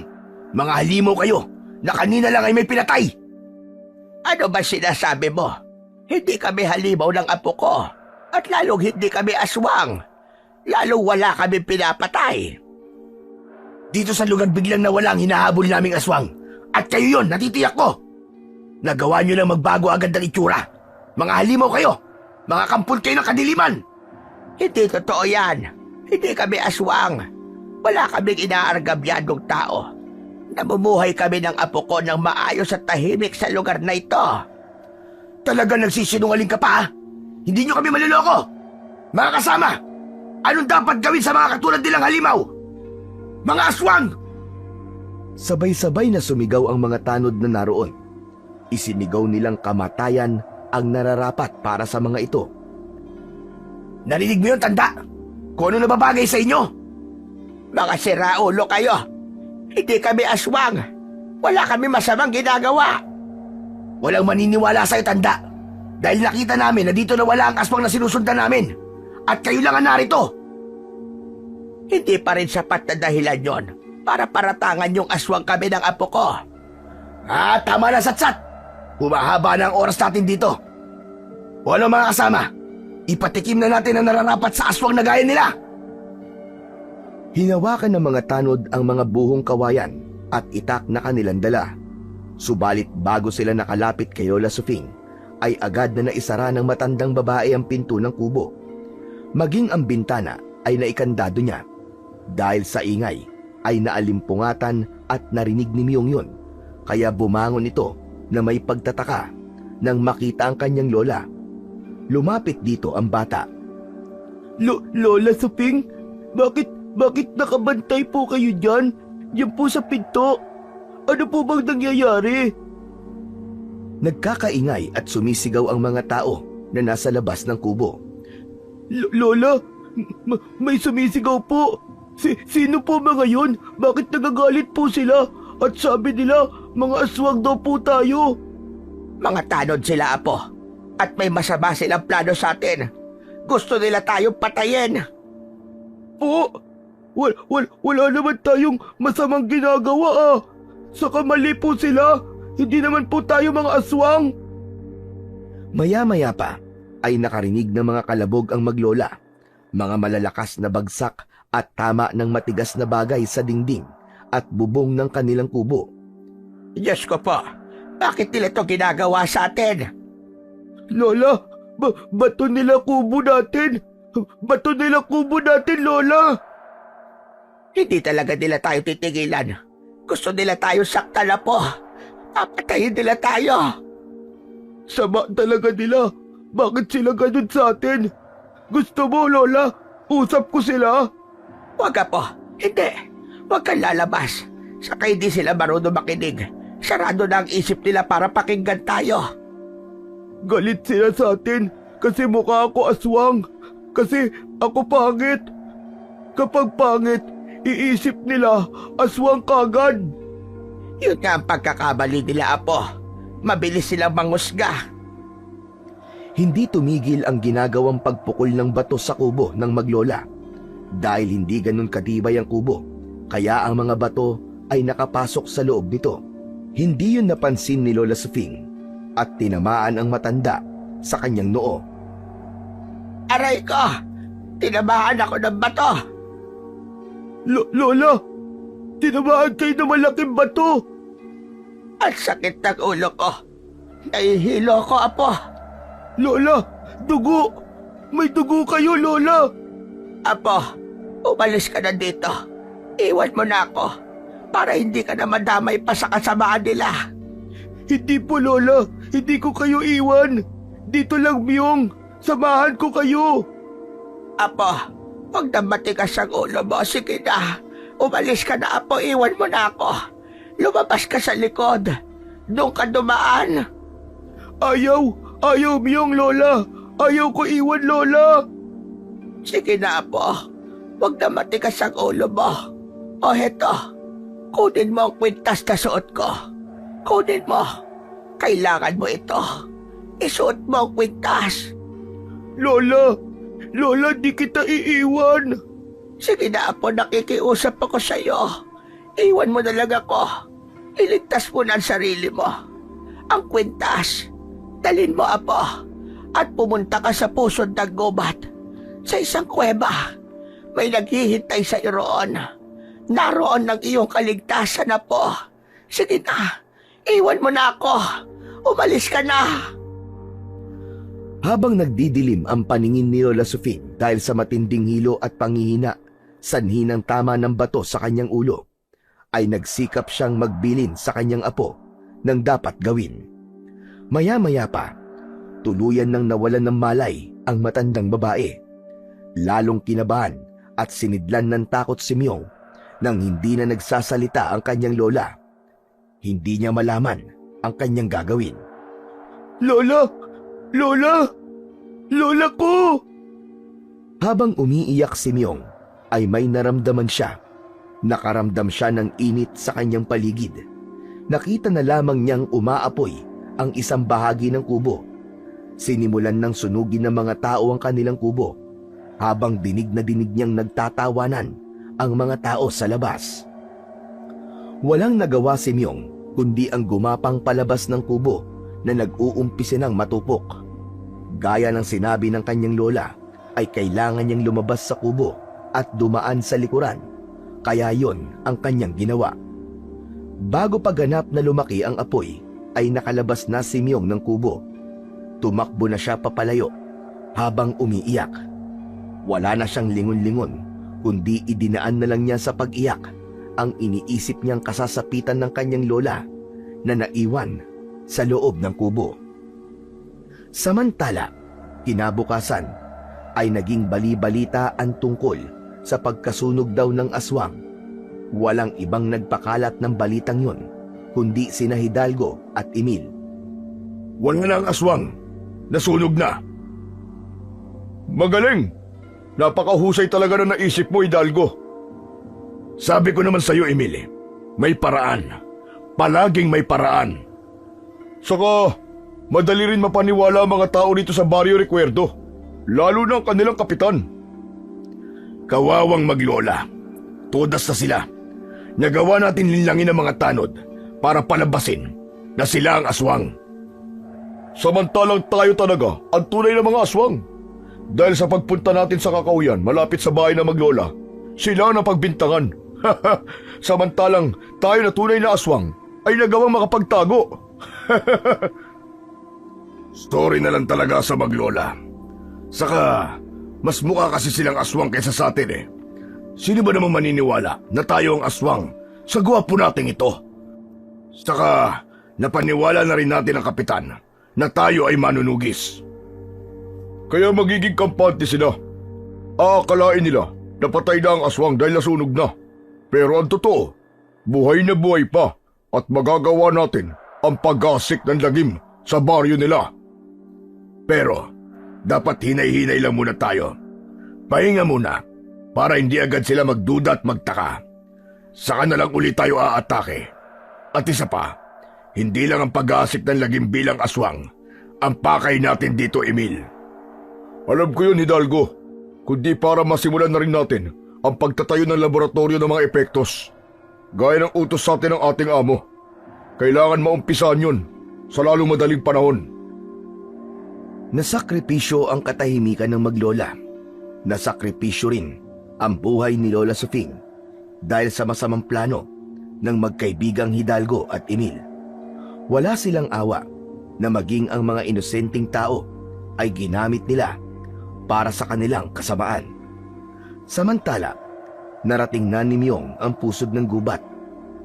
Mga halimaw kayo na kanina lang ay may pinatay. Ano ba sinasabi mo? Hindi kami halimaw ng apo ko. At lalong hindi kami aswang. Lalong wala kami pinapatay. Dito sa lugar biglang nawala ang hinahabol naming aswang. At kayo yon, natitiyak ko. Nagawa nyo lang magbago agad ng itsura. Mga halimaw kayo. Mga kampon kayo ng kadiliman. Hindi totoo yan. Hindi kami aswang. Wala kaming inaargabyadong tao. Namumuhay kami ng apo ko ng maayos at tahimik sa lugar na ito. Talagang nagsisinungaling ka pa ha? Hindi nyo kami maluloko. Mga kasama, anong dapat gawin sa mga katulad nilang halimaw? Mga aswang! Sabay-sabay na sumigaw ang mga tanod na naroon. Isinigaw nilang kamatayan ang nararapat para sa mga ito. Narinig mo yun, tanda? Kung ano nababagay sa inyo? Mga siraulo kayo. Hindi kami aswang. Wala kami masamang ginagawa. Walang maniniwala sa'yo, tanda. Dahil nakita namin na dito na wala ang aswang na sinusundan namin. At kayo lang ang narito. Hindi pa rin sapat na dahilan yon para paratangan yung aswang kami ng apo ko. Tama na, Satsat. Humahaba na ang oras natin dito. O ano mga kasama, ipatikim na natin ang nararapat sa aswang na gaya nila. Hinawakan ng mga tanod ang mga buhong kawayan at itak na kanilang dala. Subalit bago sila nakalapit kay Lola Sufing, ay agad na naisara ng matandang babae ang pinto ng kubo. Maging ang bintana ay naikandado niya. Dahil sa ingay, ay naalimpungatan at narinig ni Myung yun. Kaya bumangon ito na may pagtataka nang makita ang kanyang lola. Lumapit dito ang bata. Lola Sufing, bakit nakabantay po kayo dyan? Diyan po sa pinto. Ano po bang nangyayari? Nagkakaingay at sumisigaw ang mga tao na nasa labas ng kubo. Lola, may sumisigaw po. Sino po mga yun? Bakit nagagalit po sila? At sabi nila, mga aswang daw po tayo. Mga tanod sila, apo. At may masama silang plano sa atin. Gusto nila tayong patayin. Po, wala naman tayong masamang ginagawa ah. Saka mali po sila. Hindi naman po tayo mga aswang. Maya-maya pa ay nakarinig ng mga kalabog ang maglola. Mga malalakas na bagsak at tama ng matigas na bagay sa dingding at bubong ng kanilang kubo. Diyos ko po, bakit nila ito ginagawa sa atin? Lola, bato nila kubo natin. Bato nila kubo natin, Lola. Hindi talaga nila tayo titigilan. Gusto nila tayo saktan na po. Papatayin nila tayo. Sama talaga nila. Bakit sila ganun sa atin? Gusto mo, Lola? Usap ko sila. Wag po. Hindi. Huwag kang lalabas. Saka hindi sila marunong makinig. Sarado na ang isip nila para pakinggan tayo. Galit sila sa atin kasi mukha ako aswang. Kasi ako pangit. Kapag pangit, iisip nila aswang kagad. Yun nga ang pagkakamali nila, apo. Mabilis silang mangusga. Hindi tumigil ang ginagawang pagpukol ng bato sa kubo ng maglola. Dahil hindi ganun katibay ang kubo, kaya ang mga bato ay nakapasok sa loob nito. Hindi yun napansin ni Lola Sufing at tinamaan ang matanda sa kanyang noo. Aray ko! Tinamaan ako ng bato! Lola, tinamaan kayo ng malaking bato. Ang sakit ng ulo ko. Nahihilo ko, apo. Lola, dugo. May dugo kayo, Lola. Apo, umalis ka na dito. Iwan mo na ako. para hindi ka na madamay pa sa kasamaan nila. Hindi po, Lola. Hindi ko kayo iwan. Dito lang, Myong. Samahan ko kayo. Apo, huwag na matigas ang ulo mo. Sige na. Umalis ka na, Apo. Iwan mo na ako. Lumabas ka sa likod. Doon ka dumaan. Ayaw. Ayaw, Myong, Lola. Ayaw ko iwan, Lola. Sige na, Apo. Huwag na matigas ang ulo mo. O heto, kunin mo ang kwintas na suot ko. Kunin mo. Kailangan mo ito. Isuot mo ang kwintas. Lola. Lola, di kita iiwan. Sige na, Apo, nakikiusap ako sa'yo. Iwan mo na lang ako. Iligtas mo na ang sarili mo. Ang kwintas, dalin mo, Apo, at pumunta ka sa pusod ng gubat. Sa isang kuweba, may naghihintay sa iyo roon. Naroon ang iyong kaligtasan, Apo. Sige na, iwan mo na ako. Umalis ka na. Habang nagdidilim ang paningin ni Lola Sofie dahil sa matinding hilo at panghihina, sanhi ng tama ng bato sa kanyang ulo, ay nagsikap siyang magbilin sa kanyang apo ng dapat gawin. Maya-maya pa, tuluyan nang nawalan ng malay ang matandang babae. Lalong kinabahan at sinidlan ng takot si Myong nang hindi na nagsasalita ang kanyang lola. Hindi niya malaman ang kanyang gagawin. Lola! Lola! Lola ko! Habang umiiyak si Myong, ay may naramdaman siya. Nakaramdam siya ng init sa kanyang paligid. Nakita na lamang niyang umaapoy ang isang bahagi ng kubo. Sinimulan ng sunugin ng mga tao ang kanilang kubo, habang dinig na dinig niyang nagtatawanan ang mga tao sa labas. Walang nagawa si Myong kundi ang gumapang palabas ng kubo na nag-uumpisi ng matupok. Gaya ng sinabi ng kanyang lola, ay kailangan niyang lumabas sa kubo at dumaan sa likuran, kaya yon ang kanyang ginawa. Bago pa ganap na lumaki ang apoy, ay nakalabas na si Myong ng kubo. Tumakbo na siya papalayo habang umiiyak. Wala na siyang lingon-lingon, kundi idinaan na lang niya sa pag-iyak ang iniisip niyang kasasapitan ng kanyang lola na naiwan sa loob ng kubo. Samantala, kinabukasan ay naging bali-balita ang tungkol sa pagkasunog daw ng aswang. Walang ibang nagpakalat ng balitang yun, kundi sina Hidalgo at Emil. Wala na ang aswang. Nasunog na. Magaling! Napakahusay talaga na naisip mo, Hidalgo. Sabi ko naman sa'yo, Emil, may paraan. Palaging may paraan. Saka, madali rin mapaniwala ang mga tao dito sa Barrio Recuerdo, lalo na ang kanilang kapitan. Kawawang maglola. Todas na sila. Nagawa natin linlangin ang mga tanod para palabasin na sila ang aswang. Samantalang tayo talaga ang tunay na mga aswang. Dahil sa pagpunta natin sa kakauyan malapit sa bahay ng maglola, sila ang napagbintangan. Samantalang tayo na tunay na aswang ay nagawang makapagtago. Story na lang talaga sa maglola. Saka, mas mukha kasi silang aswang kaysa sa atin eh. Sino ba namang maniniwala na tayo ang aswang sa gwapo nating ito? Saka, napaniwala na rin natin ang kapitan na tayo ay manunugis. Kaya magiging kampante sila. Aakalain nila na patay na ang aswang dahil nasunog na. Pero ang totoo, buhay na buhay pa at magagawa natin ang pag-asik ng lagim sa baryo nila. Pero, dapat hinay-hinay lang muna tayo. Pahinga muna para hindi agad sila magduda at magtaka. Saka na lang ulit tayo aatake. At isa pa, hindi lang ang pag-asik ng lagim bilang aswang ang pakay natin dito, Emil. Alam ko yun, Hidalgo. Kundi para masimulan na rin natin ang pagtatayo ng laboratorio ng mga epektos. Gaya ng utos sa atin ng ating amo. Kailangan maumpisahan yun sa lalong madaling panahon. Nasakripisyo ang katahimikan ng maglola. Nasakripisyo rin ang buhay ni Lola Sofing dahil sa masamang plano ng magkaibigang Hidalgo at Emil. Wala silang awa na maging ang mga inosenteng tao ay ginamit nila para sa kanilang kasamaan. Samantala, narating na ni Myong ang pusod ng gubat.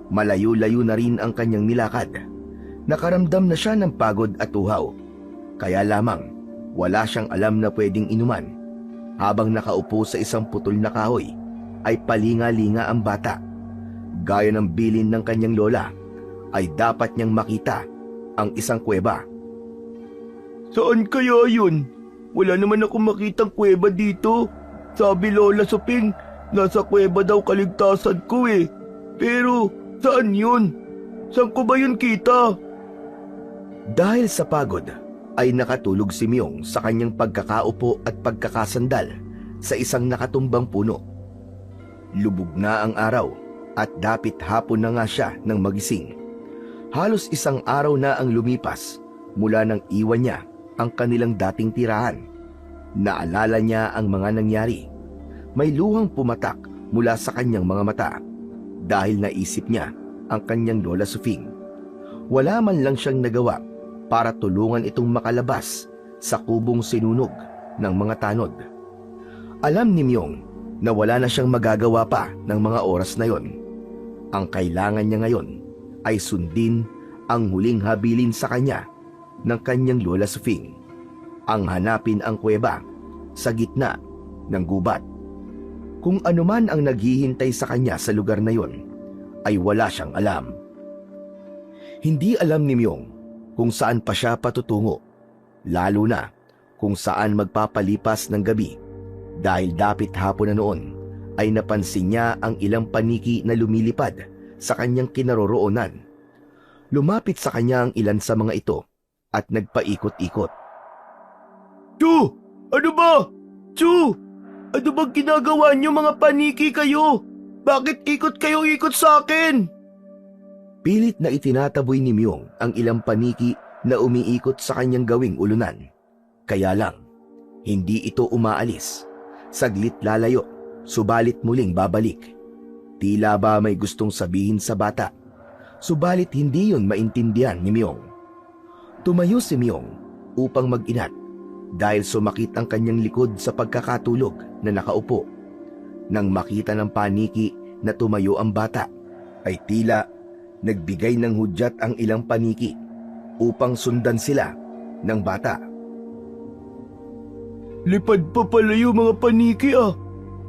Malayo-layo na rin ang kanyang nilakad. Nakaramdam na siya ng pagod at uhaw. Kaya lamang, wala siyang alam na pwedeng inuman. Habang nakaupo sa isang putol na kahoy, ay palinga-linga ang bata. Gaya ng bilin ng kanyang lola, ay dapat niyang makita ang isang kuweba. Saan kaya yun? Wala naman akong makitang kuweba dito. Sabi Lola Suping, nasa kuweba daw kaligtasan ko eh. Pero saan yun? Saan ko ba yun kita? Dahil sa pagod, ay nakatulog si Myong sa kanyang pagkakaupo at pagkakasandal sa isang nakatumbang puno. Lubog na ang araw at dapit hapon na nga siya nang magising. Halos isang araw na ang lumipas mula nang iwan niya ang kanilang dating tirahan. Naalala niya ang mga nangyari. May luhang pumatak mula sa kanyang mga mata dahil naisip niya ang kanyang Lola Sufing. Wala man lang siyang nagawa para tulungan itong makalabas sa kubong sinunog ng mga tanod. Alam ni Myong na wala na siyang magagawa pa ng mga oras na yon. Ang kailangan niya ngayon ay sundin ang huling habilin sa kanya ng kanyang Lola Sufing, ang hanapin ang kuweba sa gitna ng gubat. Kung anuman ang naghihintay sa kanya sa lugar na yon, ay wala siyang alam. Hindi alam ni Myong kung saan pa siya patutungo, lalo na kung saan magpapalipas ng gabi, dahil dapit hapon na noon ay napansin niya ang ilang paniki na lumilipad sa kanyang kinaroroonan. Lumapit sa kanya ang ilan sa mga ito at nagpaikot-ikot. Chu! Ano ba? Chu! Ano bang ginagawa niyo mga paniki kayo? Bakit ikot kayo ikot sa akin? Pilit na itinataboy ni Myong ang ilang paniki na umiikot sa kanyang gawing ulunan. Kaya lang, hindi ito umaalis. Saglit lalayo, subalit muling babalik. Tila ba may gustong sabihin sa bata, subalit hindi yon maintindihan ni Myong. Tumayo si Myong upang mag-inat dahil sumakit ang kanyang likod sa pagkakatulog na nakaupo. Nang makita ng paniki na tumayo ang bata, ay tila nagbigay ng hudyat ang ilang paniki upang sundan sila ng bata. Lipad pa pala yung mga paniki ah.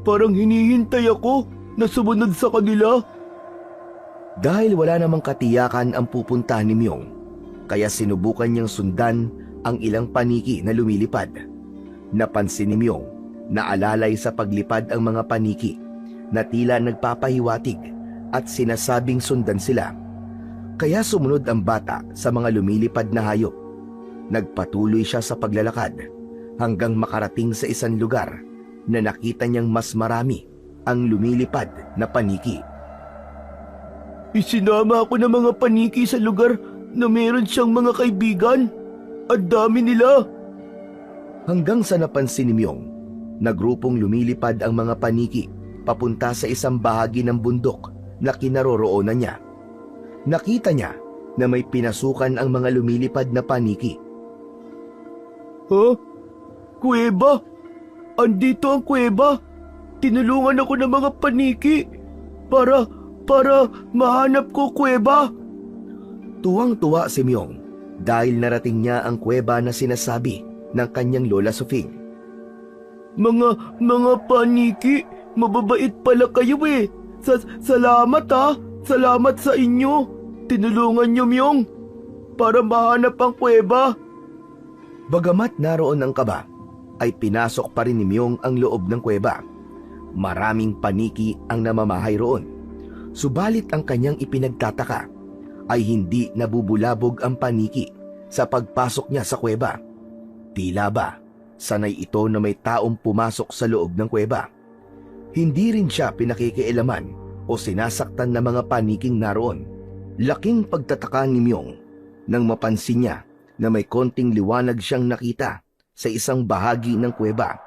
Parang hinihintay ako na sumunod sa kanila. Dahil wala namang katiyakan ang pupuntahan ni Myong, kaya sinubukan niyang sundan ang ilang paniki na lumilipad. Napansin ni Myong na alalay sa paglipad ang mga paniki na tila nagpapahiwatig at sinasabing sundan sila. Kaya sumunod ang bata sa mga lumilipad na hayop. Nagpatuloy siya sa paglalakad hanggang makarating sa isang lugar na nakita niyang mas marami ang lumilipad na paniki. Isinama ako ng mga paniki sa lugar na meron siyang mga kaibigan. Ang dami nila. Hanggang sa napansin ni Myong na grupong lumilipad ang mga paniki papunta sa isang bahagi ng bundok na kinaroroonan niya. Nakita niya na may pinasukan ang mga lumilipad na paniki. Ha? Kuweba? Andito ang kuweba. Tinulungan ako ng mga paniki para mahanap ko kuweba. Tuwang-tuwa si Myong dahil narating niya ang kuweba na sinasabi ng kanyang Lola Sufing. Mga paniki, mababait pala kayo eh. Salamat ha. Salamat sa inyo. Tinulungan niyo Myong para mahanap ang kuweba. Bagamat naroon ang kaba, ay pinasok pa rin ni Myong ang loob ng kuweba. Maraming paniki ang namamahay roon. Subalit ang kanyang ipinagtataka ay hindi nabubulabog ang paniki sa pagpasok niya sa kuweba. Tila ba, sanay ito na may taong pumasok sa loob ng kuweba. Hindi rin siya pinakikialaman o sinasaktan ng mga paniking naroon. Laking pagtataka ni Myong nang mapansin niya na may konting liwanag siyang nakita sa isang bahagi ng kuweba.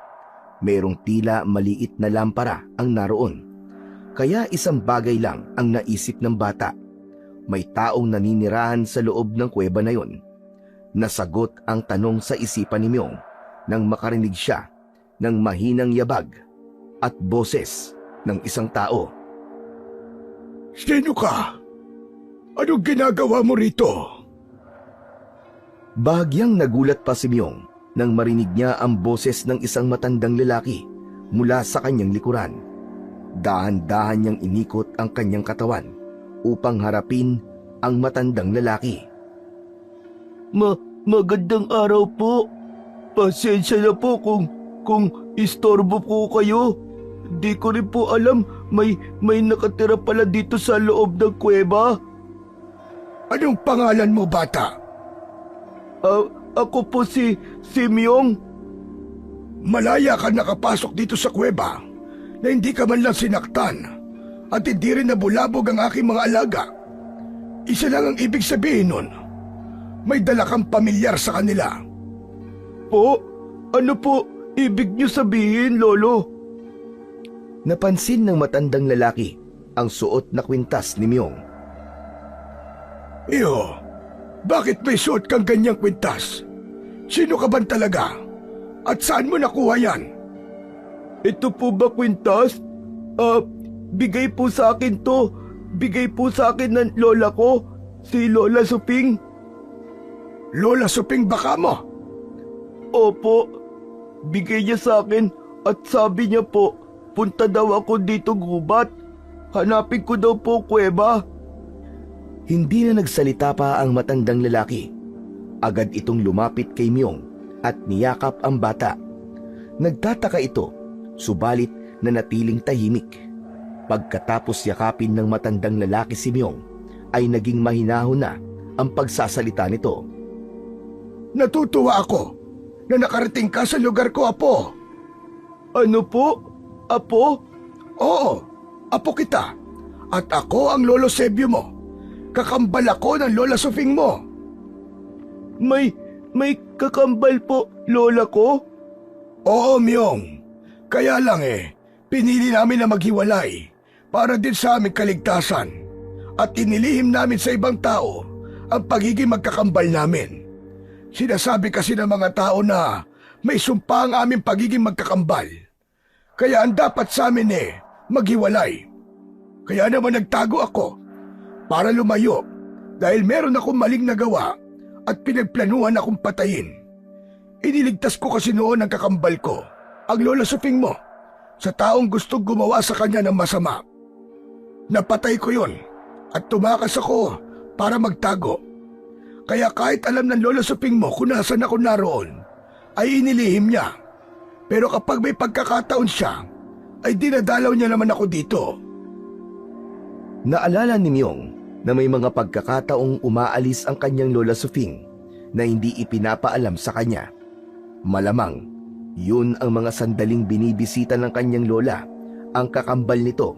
Merong tila maliit na lampara ang naroon. Kaya isang bagay lang ang naisip ng bata. May taong naninirahan sa loob ng kuweba na yon. Nasagot ang tanong sa isipan ni Myong nang makarinig siya ng mahinang yabag at boses ng isang tao. Sino ka? Anong ginagawa mo rito? Bahagyang nagulat pa si Myong nang marinig niya ang boses ng isang matandang lalaki mula sa kanyang likuran. Dahan-dahan niyang inikot ang kanyang katawan upang harapin ang matandang lalaki. Magandang araw po. Pasensya na po kung istorbo po kayo. Di ko rin po alam may nakatira pala dito sa loob ng kuweba. Anong pangalan mo, bata? Ako po si Myong. Malaya ka nakapasok dito sa kuweba na hindi ka man lang sinaktan at hindi rin nabulabog ang aking mga alaga. Isa lang ang ibig sabihin nun. May dala kang pamilyar sa kanila. Po? Ano po ibig niyo sabihin, Lolo? Napansin ng matandang lalaki ang suot na kwintas ni Myong. Iyo, bakit may suot kang ganyang kwintas? Sino ka ban talaga? At saan mo nakuha yan? Ito po ba kwintas? Bigay po sa akin to. Bigay po sa akin ng lola ko, si Lola Suping. Lola Suping baka mo? Opo, bigay niya sa akin at sabi niya po, punta daw ako dito gubat. Hanapin ko daw po kuweba. Hindi na nagsalita pa ang matandang lalaki. Agad itong lumapit kay Myong at niyakap ang bata. Nagtataka ito, subalit nanatiling tahimik. Pagkatapos yakapin ng matandang lalaki si Myong, ay naging mahinahon na ang pagsasalita nito. Natutuwa ako na nakarating ka sa lugar ko, Apo. Ano po? Apo? Oo, Apo kita. At ako ang Lolo Sebio mo. Kakambal ako ng Lola Suping mo. May kakambal po, Lola ko? Oo, Myong. Kaya lang pinili namin na maghiwalay para din sa aming kaligtasan at inilihim namin sa ibang tao ang pagiging magkakambal namin. Sinasabi kasi ng mga tao na may sumpa ang aming pagiging magkakambal. Kaya ang dapat sa amin maghiwalay. Kaya naman nagtago ako para lumayo dahil meron akong maling nagawa at pinagplanuhan akong patayin. Iniligtas ko kasi noon ang kakambal ko, ang Lola Suping mo, sa taong gustong gumawa sa kanya ng masama. Napatay ko yon at tumakas ako para magtago. Kaya kahit alam ng Lola Suping mo kung nasan ako naroon, ay inilihim niya. Pero kapag may pagkakataon siya, ay dinadalaw niya naman ako dito. Naalala ni Myong na may mga pagkakataong umaalis ang kanyang Lola Suping na hindi ipinapaalam sa kanya. Malamang, yun ang mga sandaling binibisita ng kanyang lola, ang kakambal nito,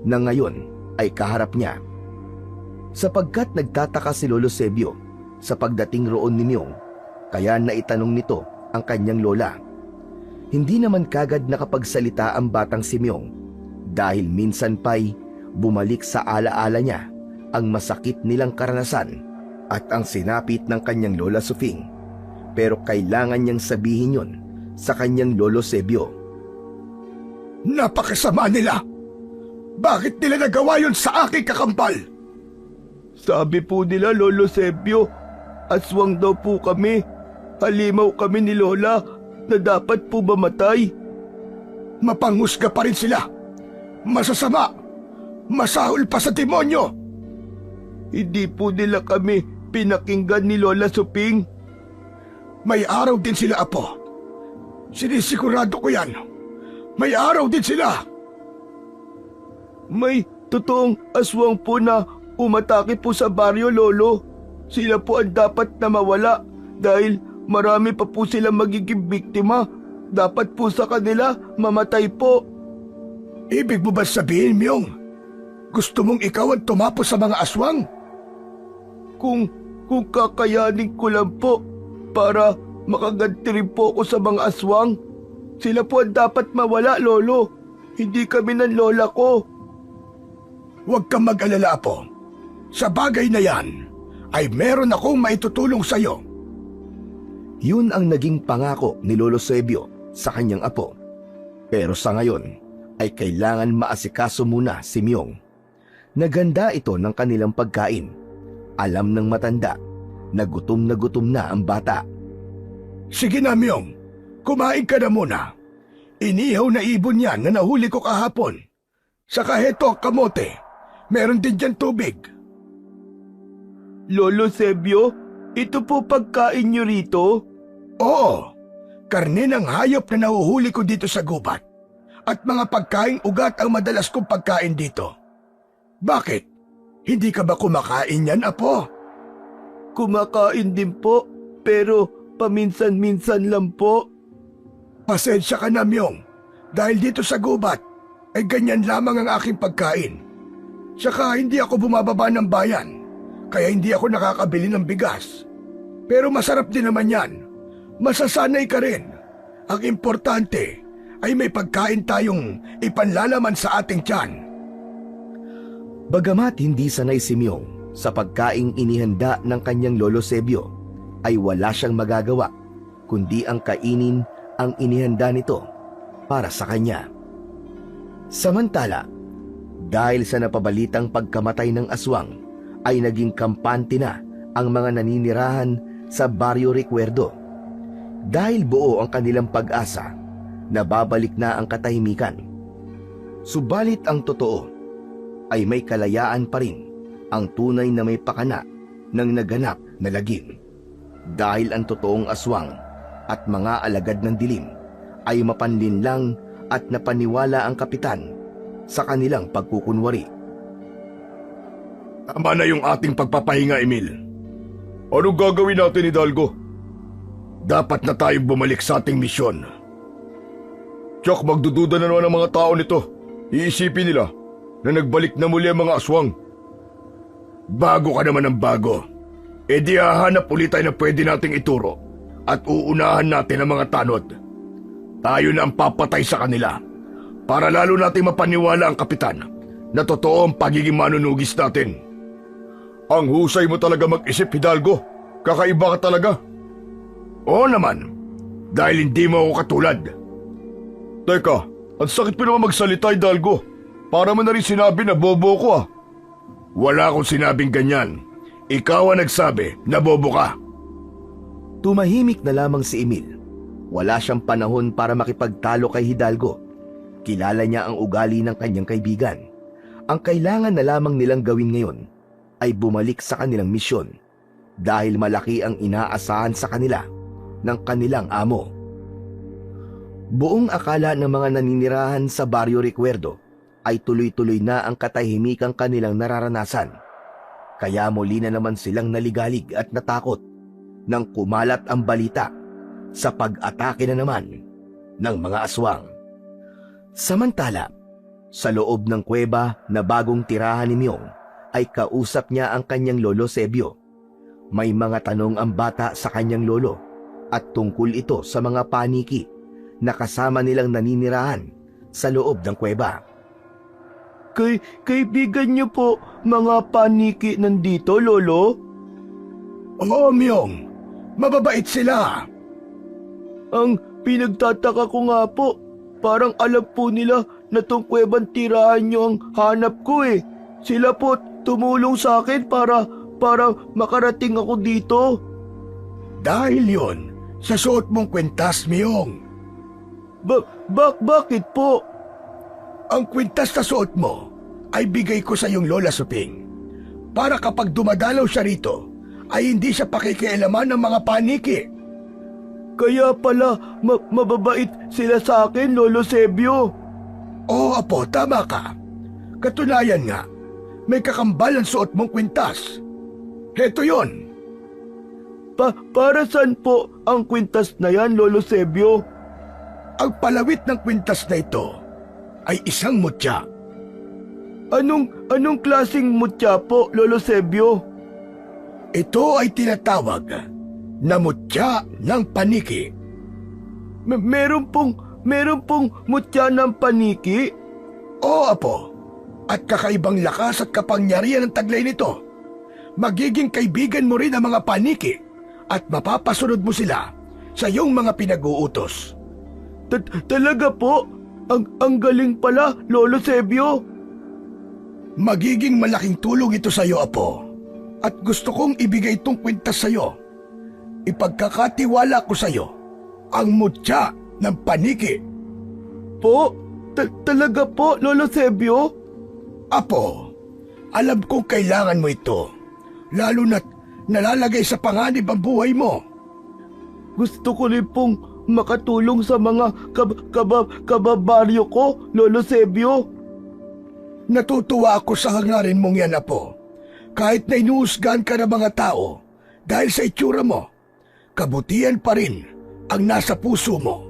na ngayon ay kaharap niya. Sapagkat nagtataka si Lolo Sebio sa pagdating roon ni Myong, kaya naitanong nito ang kanyang lola. Hindi naman kagad nakapagsalita ang batang si Myong dahil minsan pa'y bumalik sa alaala niya ang masakit nilang karanasan at ang sinapit ng kanyang Lola Suping. Pero kailangan niyang sabihin yon sa kanyang Lolo Sebio. Napakasama nila! Bakit nila nagawa yon sa aking kakambal? Sabi po nila, Lolo Sebio, aswang daw po kami. Halimaw kami ni Lola na dapat po mamatay. Mapanghusga pa rin sila. Masasama. Masahol pa sa demonyo. Hindi po nila kami pinakinggan ni Lola Suping. May araw din sila, Apo. Sinisigurado ko yan. May araw din sila. May totoong aswang po na umatake po sa baryo, Lolo. Sila po ang dapat na mawala dahil marami pa po silang magiging biktima. Dapat po sa kanila mamatay po. Ibig mo ba sabihin, Myong? Gusto mong ikaw ang tumapos sa mga aswang? Kung kakayanin ko lang po para makaganti rin po ako sa mga aswang. Sila po ang dapat mawala, Lolo. Hindi kami ng lola ko. Huwag kang mag-alala, Apo. Sa bagay na yan, ay meron akong maitutulong sa'yo. Yun ang naging pangako ni Lolo Sebio sa kanyang apo. Pero sa ngayon, ay kailangan maasikaso muna si Myong. Naganda ito ng kanilang pagkain Alam ng matanda na gutom na ang bata. Sige na, Myong. Kumain ka na muna. Inihaw na ibon yan na nahuli ko kahapon. Saka heto ang kamote. Meron din dyan tubig. Lolo Sebio, ito po pagkain niyo rito? Oo. Karne ng hayop na nahuhuli ko dito sa gubat. At mga pagkaing ugat ang madalas kong pagkain dito. Bakit? Hindi ka ba kumakain yan, Apo? Kumakain din po, pero paminsan-minsan lang po. Pasensya ka na, Myong. Dahil dito sa gubat, ay ganyan lamang ang aking pagkain. Tsaka hindi ako bumababa ng bayan, kaya hindi ako nakakabili ng bigas. Pero masarap din naman yan. Masasanay ka rin. Ang importante ay may pagkain tayong ipanlalaman sa ating tiyan. Bagamat hindi sanay si Myong sa pagkaing inihanda ng kanyang lolo Sebio, ay wala siyang magagawa kundi ang kainin ang inihanda nito para sa kanya. Samantala, dahil sa napabalitang pagkamatay ng aswang, ay naging kampante na ang mga naninirahan sa Barrio Recuerdo. Dahil buo ang kanilang pag-asa na babalik na ang katahimikan. Subalit ang totoo ay may kalayaan pa rin ang tunay na may pakana ng naganap na lagim. Dahil ang totoong aswang at mga alagad ng dilim ay mapanlinlang at napaniwala ang kapitan sa kanilang pagkukunwari. Tama na yung ating pagpapahinga, Emil. Anong gagawin natin, Hidalgo? Dapat na tayong bumalik sa ating misyon. Tsak, magdududa na naman ang mga tao nito. Iisipin nila na nagbalik na muli ang mga aswang. Bago ka naman ng bago. E di hahanap ulit tayo na pwede nating ituro at uunahan natin ang mga tanod. Tayo na ang papatay sa kanila para lalo nating mapaniwala ang kapitan na totoo ang pagiging manunugis natin. Ang husay mo talaga mag-isip, Hidalgo. Kakaiba ka talaga. Oo naman, dahil hindi mo ako katulad. Teka, ang sakit pa naman magsalita, Hidalgo. Para mo na rin sinabi na bobo ko ah. Wala akong sinabing ganyan. Ikaw ang nagsabi na bobo ka. Tumahimik na lamang si Emil. Wala siyang panahon para makipagtalo kay Hidalgo. Kilala niya ang ugali ng kanyang kaibigan. Ang kailangan na lamang nilang gawin ngayon ay bumalik sa kanilang misyon dahil malaki ang inaasahan sa kanila ng kanilang amo. Buong akala ng mga naninirahan sa Barrio Recuerdo ay tuloy-tuloy na ang katahimikang kanilang nararanasan. Kaya muli na naman silang naligalig at natakot nang kumalat ang balita sa pag-atake na naman ng mga aswang. Samantala, sa loob ng kuweba na bagong tirahan ni Myong ay kausap niya ang kanyang lolo Sebio. May mga tanong ang bata sa kanyang lolo at tungkol ito sa mga paniki na kasama nilang naninirahan sa loob ng kuweba. Kaibigan niyo po mga paniki nandito, lolo? Oo, Myong. Mababait sila. Ang pinagtataka ko nga po, parang alam po nila na tong kuwebang tirahan niyo ang hanap ko eh. Sila po tumulong sa akin para makarating ako dito. Dahil yon sa suot mong kwintas, Myong. Bakit po? Ang kwintas na suot mo ay bigay ko sa iyong Lola Suping para kapag dumadalaw siya rito ay hindi siya pakikialaman ng mga paniki. Kaya pala mababait sila sa akin, Lolo Sebio. Oo, Apo, tama ka. Katunayan nga, may kakambal ang suot mong kwintas. Heto yon. Para saan po ang kwintas na yan, Lolo Sebio? Ang palawit ng kwintas na ito ay isang mutya. Anong klaseng mutya po, Lolo Sebio? Ito ay tinatawag na mutya ng paniki. Meron pong mutya ng paniki? Oo, Apo. At kakaibang lakas at kapangyarihan ng taglay nito. Magiging kaibigan mo rin ang mga paniki at mapapasunod mo sila sa iyong mga pinag-uutos. Talaga po? Ang galing pala, Lolo Sebio. Magiging malaking tulong ito sa iyo, Apo. At gusto kong ibigay itong kwintas sa'yo. Ipagkakatiwala ko sa'yo ang mutya ng paniki. Po? Talaga po, Lolo Sebio? Apo, alam kong kailangan mo ito, lalo na't nalalagay sa panganib ang buhay mo. Gusto ko rin pong makatulong sa mga kababaryo ko, Lolo Sebio. Natutuwa ako sa hangarin mong yan, Apo. Kahit na inuusgan ka ng mga tao dahil sa itsura mo, kabutihan pa rin ang nasa puso mo.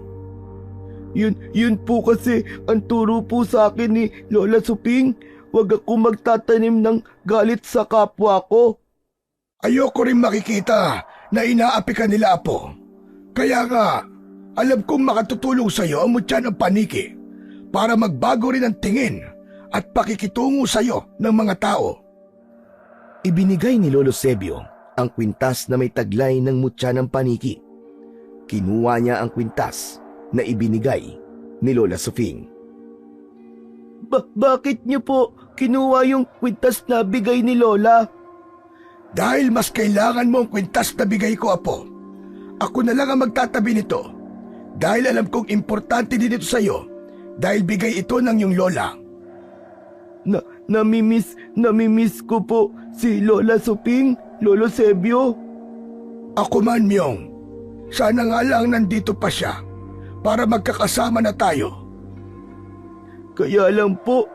Yun po kasi ang turo po sa akin ni Lola Suping. Huwag ako magtatanim ng galit sa kapwa ko. Ayoko rin makikita na inaapi ka nila, Apo. Kaya nga, alam kong makatutulong sa'yo ang mutya ng paniki para magbago rin ang tingin at pakikitungo sa'yo ng mga tao. Ibinigay ni Lolo Sebio ang kwintas na may taglay ng mutya ng paniki. Kinuha niya ang kwintas na ibinigay ni Lola Suping. Bakit niyo po kinuha yung kwintas na bigay ni Lola? Dahil mas kailangan mo ang kwintas na bigay ko, Apo. Ako na lang ang magtatabi nito. Dahil alam kong importante din ito sa'yo. Dahil bigay ito ng iyong lola. Namimiss ko po si Lola Suping, Lolo Sebio. Ako man, Myong. Sana nga lang nandito pa siya para magkakasama na tayo. Kaya lang po,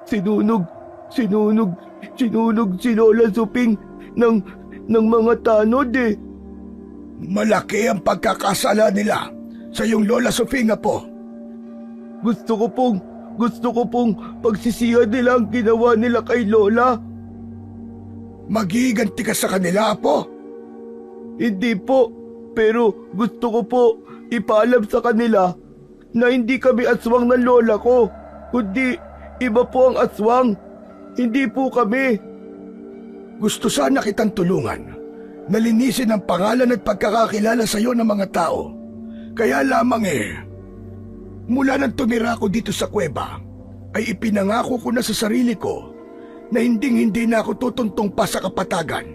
sinunog si Lola Suping ng mga tanod eh. Malaki ang pagkakasala nila sa iyong Lola Suping, Apo. Gusto ko pong pagsisihan nila ang ginawa nila kay Lola. Magiganti ka sa kanila, Apo. Hindi po, pero gusto ko po ipaalam sa kanila na hindi kami aswang ng Lola ko, kundi iba po ang aswang, hindi po kami. Gusto sana kitang tulungan na linisin ang pangalan at pagkakakilala sa iyo ng mga tao. Kaya lamang mula nang tumira ko dito sa kuweba, ay ipinangako ko na sa sarili ko na hindi na ako tutuntong pa sa kapatagan.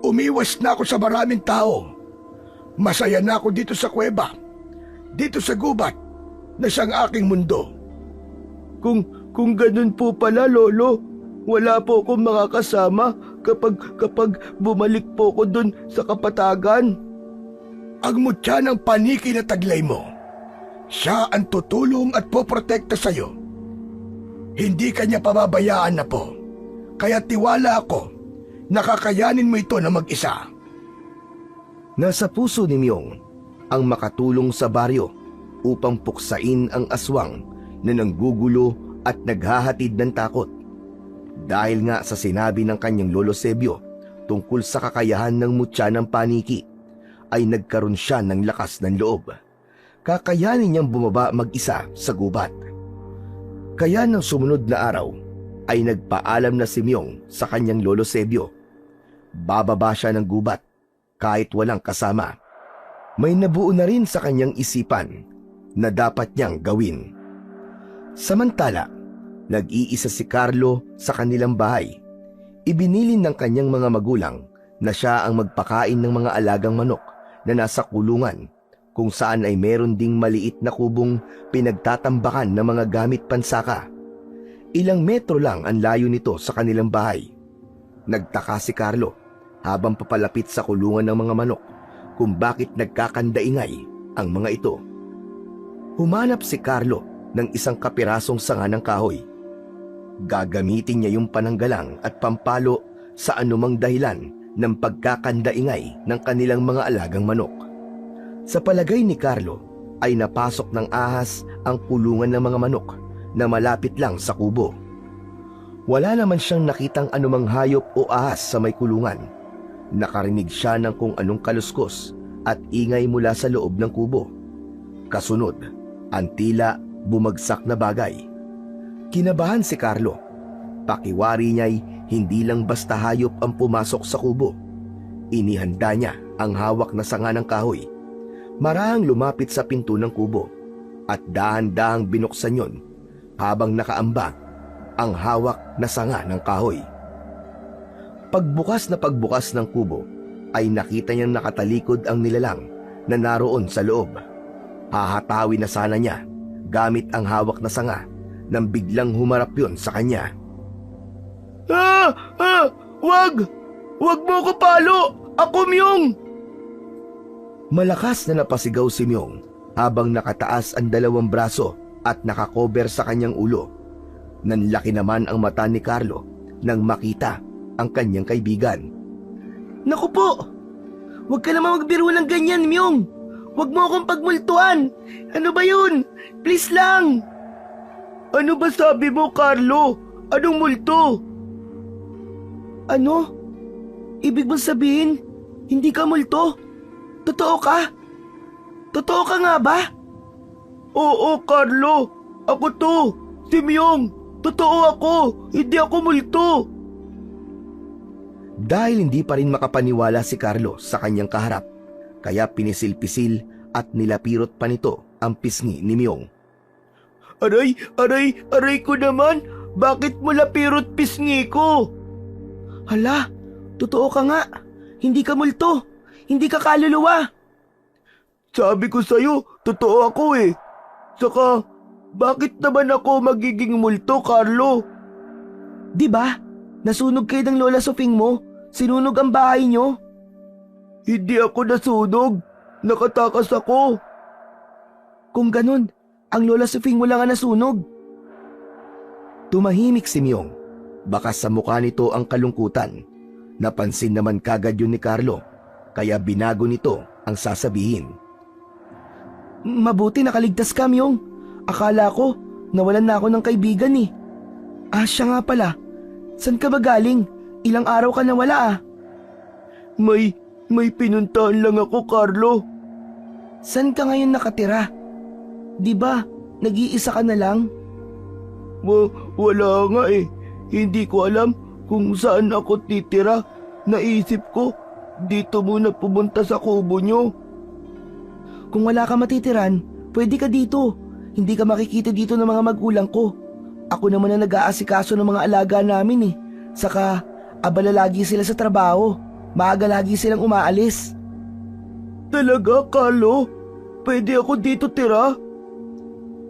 Umiwas na ako sa maraming tao. Masaya na ako dito sa kuweba, dito sa gubat, na siyang aking mundo. Kung ganun po pala, Lolo, wala po akong makakasama kapag bumalik po ko dun sa kapatagan. Ang mutya ng paniki na taglay mo, siya ang tutulong at poprotekta sa iyo. Hindi kanya pababayaan, na po. Kaya tiwala ako, nakakayanin mo ito na mag-isa. Nasa puso ni Myong ang makatulong sa baryo upang puksain ang aswang na nanggugulo at naghahatid ng takot. Dahil nga sa sinabi ng kanyang Lolo Sebio tungkol sa kakayahan ng mutya ng paniki, ay nagkaroon siya ng lakas ng loob. Kakayanin niyang bumaba mag-isa sa gubat. Kaya ng sumunod na araw ay nagpaalam na si Myong sa kanyang Lolo Sebio. Bababa siya ng gubat kahit walang kasama. May nabuo na rin sa kanyang isipan na dapat niyang gawin. Samantala, nag-iisa si Carlo sa kanilang bahay. Ibinilin ng kanyang mga magulang na siya ang magpakain ng mga alagang manok na nasa kulungan, kung saan ay meron ding maliit na kubong pinagtatambakan ng mga gamit pansaka. Ilang metro lang ang layo nito sa kanilang bahay. Nagtaka si Carlo habang papalapit sa kulungan ng mga manok kung bakit nagkakandaingay ang mga ito. Humanap si Carlo ng isang kapirasong sanga ng kahoy. Gagamitin niya yung pananggalang at pampalo sa anumang dahilan ng pagkakandaingay ng kanilang mga alagang manok. Sa palagay ni Carlo ay napasok ng ahas ang kulungan ng mga manok na malapit lang sa kubo. Wala naman siyang nakitang anumang hayop o ahas sa may kulungan. Nakarinig siya ng kung anong kaluskos at ingay mula sa loob ng kubo. Kasunod, ang tila bumagsak na bagay. Kinabahan si Carlo. Pakiwari niya'y hindi lang basta hayop ang pumasok sa kubo. Inihanda niya ang hawak na sanga ng kahoy. Marahang lumapit sa pinto ng kubo at dahan-dahang binuksan yon habang nakaambag ang hawak na sanga ng kahoy. Pagbukas ng kubo ay nakita niyang nakatalikod ang nilalang na naroon sa loob. Hahatawin na sana niya gamit ang hawak na sanga nang biglang humarap yun sa kanya. Wag! Wag mo ko palo! Ako Myong! Malakas na napasigaw si Myong habang nakataas ang dalawang braso at nakakover sa kanyang ulo. Nanlaki naman ang mata ni Carlo nang makita ang kanyang kaibigan. Naku po! Huwag ka naman magbiro ng ganyan, Myong! Huwag mo akong pagmultuan! Ano ba yun? Please lang! Ano ba sabi mo, Carlo? Anong multo? Ano? Ibig mong sabihin, hindi ka multo? Totoo ka? Totoo ka nga ba? Oo, Carlo. Ako to. Si Myong. Totoo ako. Hindi ako multo. Dahil hindi pa rin makapaniwala si Carlo sa kanyang kaharap, kaya pinisil-pisil at nilapirot pa nito ang pisngi ni Myong. Aray ko naman. Bakit mo lapirot pisngi ko? Hala, totoo ka nga. Hindi ka multo. Hindi ka kaluluwa. Sabi ko sa'yo, totoo ako eh. Saka, bakit naman ako magiging multo, Carlo? Di ba? Nasunog kayo ng Lola Sofing mo. Sinunog ang bahay nyo. Hindi ako nasunog. Nakatakas ako. Kung ganun, ang Lola Sofing mo lang ang nasunog. Tumahimik si Myong. Baka sa mukha nito ang kalungkutan. Napansin naman kagad yun ni Carlo, kaya binago nito ang sasabihin. Mabuti nakaligtas ka, Myong. Akala ko, nawalan na ako ng kaibigan eh. Siya nga pala. San ka ba galing? Ilang araw ka nawala ah. May pinuntahan lang ako, Carlo. San ka ngayon nakatira? Di ba, nag-iisa ka na lang? Wala nga eh. Hindi ko alam kung saan ako titira. Naisip ko, dito muna pumunta sa kubo nyo. Kung wala ka matitiran, pwede ka dito. Hindi ka makikita dito ng mga magulang ko. Ako naman ang nag-aasikaso ng mga alaga namin eh. Saka, abala lagi sila sa trabaho. Maaga lagi silang umaalis. Talaga, Carlo? Pwede ako dito tira?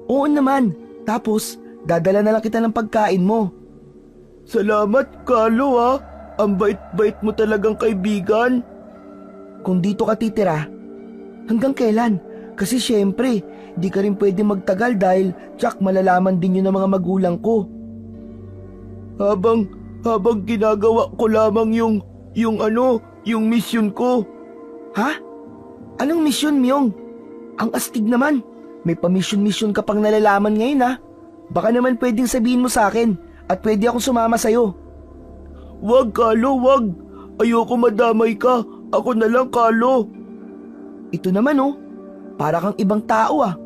Oo naman. Tapos, dadala na lang kita ng pagkain mo. Salamat, Carlo ha. Ang bait-bait mo talagang kaibigan. Kung dito ka titira, hanggang kailan? Kasi syempre, di ka rin pwede magtagal dahil tsak malalaman din yun ng mga magulang ko. Habang ginagawa ko lamang yung mission ko. Ha? Anong mission, Myong? Ang astig naman. May pa-mission ka pang nalalaman ngayon ha. Baka naman pwedeng sabihin mo sa akin at pwede akong sumama sa'yo. Wag, Carlo, wag. Ayoko madamay ka. Ako na lang, Carlo. Ito naman oh. Para kang ibang tao ah.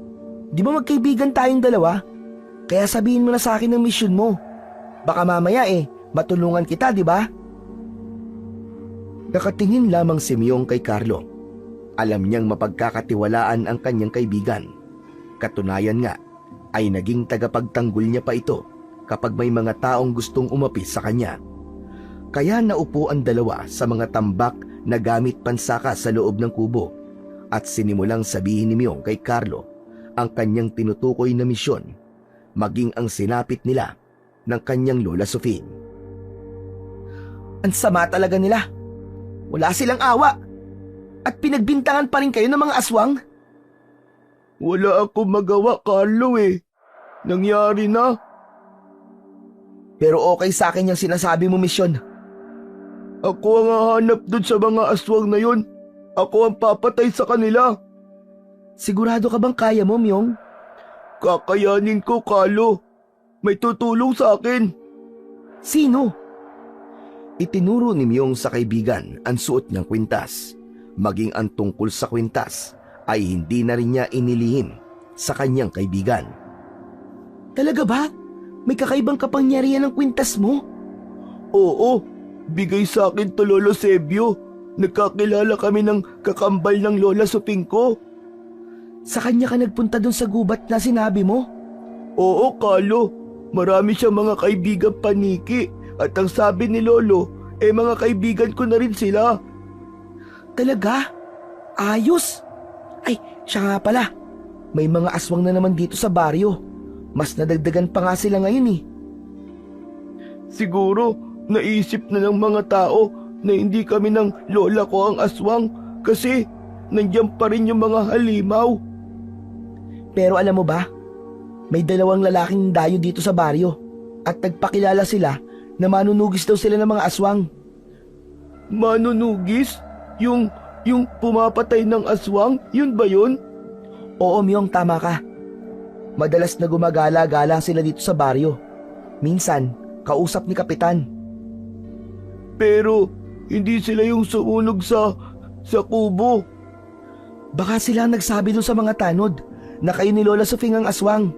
Di ba magkaibigan tayong dalawa? Kaya sabihin mo na sa akin ang mission mo. Baka mamaya matulungan kita, di ba? Nakatingin lamang si Myong kay Carlo. Alam niyang mapagkakatiwalaan ang kanyang kaibigan. Katunayan nga, ay naging tagapagtanggol niya pa ito kapag may mga taong gustong umapi sa kanya. Kaya naupo ang dalawa sa mga tambak na gamit pansaka sa loob ng kubo at sinimulang sabihin ni Myong kay Carlo ang kanyang tinutukoy na misyon, maging ang sinapit nila ng kanyang Lola Sofing. Ang sama talaga nila. Wala silang awa. At pinagbintangan pa rin kayo ng mga aswang? Wala akong magawa, Carlo eh. Nangyari na. Pero okay sa akin yung sinasabi mo misyon. Ako ang hahanap dun sa mga aswang na yun. Ako ang papatay sa kanila. Sigurado ka bang kaya mo, Myong? Kakayanin ko, Carlo. May tutulong sa akin. Sino? Itinuro ni Myong sa kaibigan ang suot niyang kwintas. Maging ang tungkol sa kwintas ay hindi na rin niya inilihim sa kanyang kaibigan. Talaga ba? May kakaibang kapangyarihan ng kwintas mo? Oo, bigay sa akin to Lolo Sebio. Nagkakilala kami ng kakambal ng Lola Sofing ko. Sa kanya ka nagpunta dun sa gubat na sinabi mo? Oo, Carlo. Marami siyang mga kaibigang paniki at ang sabi ni Lolo, mga kaibigan ko na rin sila. Talaga? Ayos! Ay, siya nga pala. May mga aswang na naman dito sa baryo. Mas nadagdagan pa nga sila ngayon eh. Siguro, naisip na ng mga tao na hindi kami ng lola ko ang aswang kasi nandiyan pa rin yung mga halimaw. Pero alam mo ba, may 2 lalaking dayo dito sa baryo at nagpakilala sila na manunugis daw sila ng mga aswang. Manunugis? Yung pumapatay ng aswang? Yun ba yun? Oo, Myong, tama ka. Madalas na gumagala-gala sila dito sa baryo. Minsan, kausap ni Kapitan. Pero hindi sila yung sumunog sa kubo. Baka sila ang nagsabi dun sa mga tanod na kayo ni Lola Sufing ang aswang.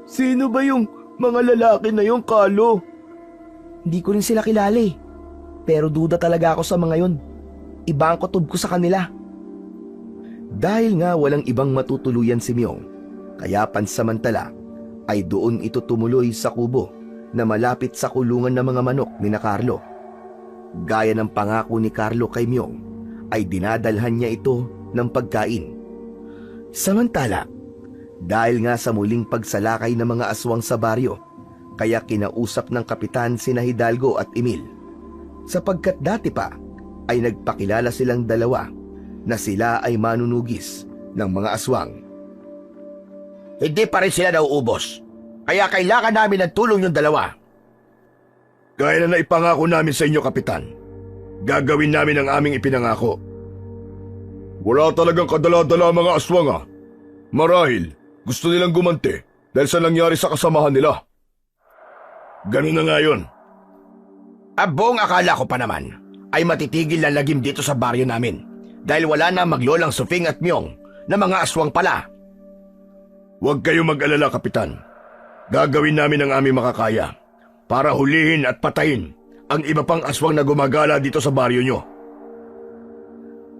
Sino ba yung mga lalaki na yung, Carlo? Hindi ko rin sila kilala eh. Pero duda talaga ako sa mga yun. Iba ang kutob ko sa kanila. Dahil nga walang ibang matutuluyan si Myong, kaya pansamantala ay doon ito tumuloy sa kubo na malapit sa kulungan ng mga manok ni na Carlo. Gaya ng pangako ni Carlo kay Myong, ay dinadalhan niya ito ng pagkain. Samantala, dahil nga sa muling pagsalakay ng mga aswang sa baryo, kaya kinausap ng kapitan sina Hidalgo at Emil. Sapagkat dati pa ay nagpakilala silang dalawa na sila ay manunugis ng mga aswang. Hindi pa rin sila nauubos. Kaya kailangan namin ng tulong yung dalawa. Gaya na naipangako namin sa inyo, Kapitan. Gagawin namin ang aming ipinangako. Wala talagang kadala-dala mga aswang ah. Marahil gusto nilang gumanti dahil sa nangyari sa kasamahan nila. Ganun na nga yun. Buong akala ko pa naman ay matitigil na lagim dito sa baryo namin dahil wala na maglolang Sufing at Myong na mga aswang pala. Huwag kayong mag-alala, Kapitan. Gagawin namin ang aming makakaya para hulihin at patayin ang iba pang aswang na gumagala dito sa baryo nyo.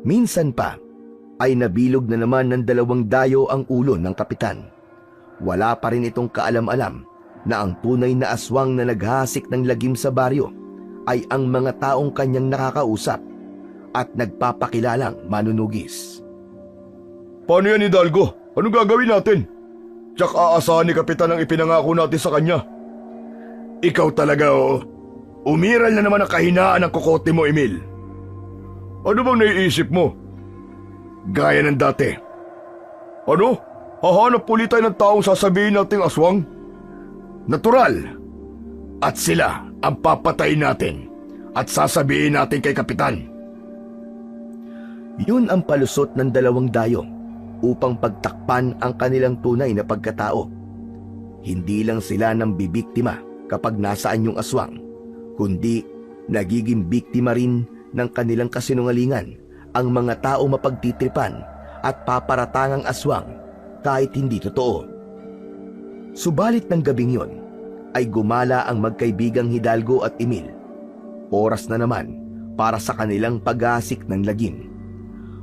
Minsan pa ay nabilog na naman ng 2 dayo ang ulo ng kapitan. Wala pa rin itong kaalam-alam na ang tunay na aswang na naghasik ng lagim sa baryo ay ang mga taong kanyang nakakausap at nagpapakilalang manunugis. Paano yan, Hidalgo? Ano gagawin natin? Tsak aasahan ni Kapitan ang ipinangako natin sa kanya. Ikaw talaga, oh. Umiral na naman ang kahinaan ng kokote mo, Emil. Ano bang naiisip mo? Gaya ng dati. Ano? Hahanap ulit tayo ng taong sasabihin nating aswang? Natural. At sila ang papatayin natin at sasabihin natin kay Kapitan. Yun ang palusot ng 2 dayo upang pagtakpan ang kanilang tunay na pagkatao. Hindi lang sila nang bibiktima kapag nasaan yung aswang, kundi nagiging biktima rin ng kanilang kasinungalingan ang mga tao mapagtitripan at paparatangang aswang kahit hindi totoo. Subalit ng gabing yon ay gumala ang magkaibigang Hidalgo at Emil. Oras na naman para sa kanilang paghasik ng lagim.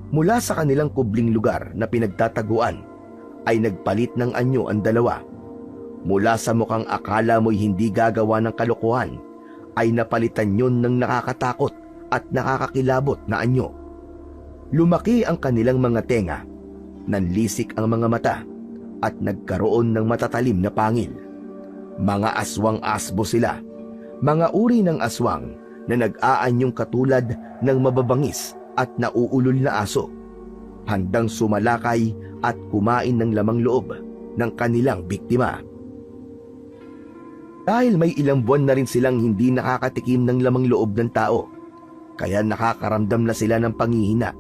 Mula sa kanilang kubling lugar na pinagtataguan ay nagpalit ng anyo ang dalawa. Mula sa mukhang akala mo'y hindi gagawa ng kalokohan ay napalitan yun ng nakakatakot at nakakakilabot na anyo. Lumaki ang kanilang mga tenga, nanlisik ang mga mata at nagkaroon ng matatalim na pangil. Mga aswang asbo sila, mga uri ng aswang na nag-aanyong katulad ng mababangis at nauulol na aso, handang sumalakay at kumain ng lamang loob ng kanilang biktima. Dahil may ilang buwan na rin silang hindi nakakatikim ng lamang loob ng tao, kaya nakakaramdam na sila ng panghihina.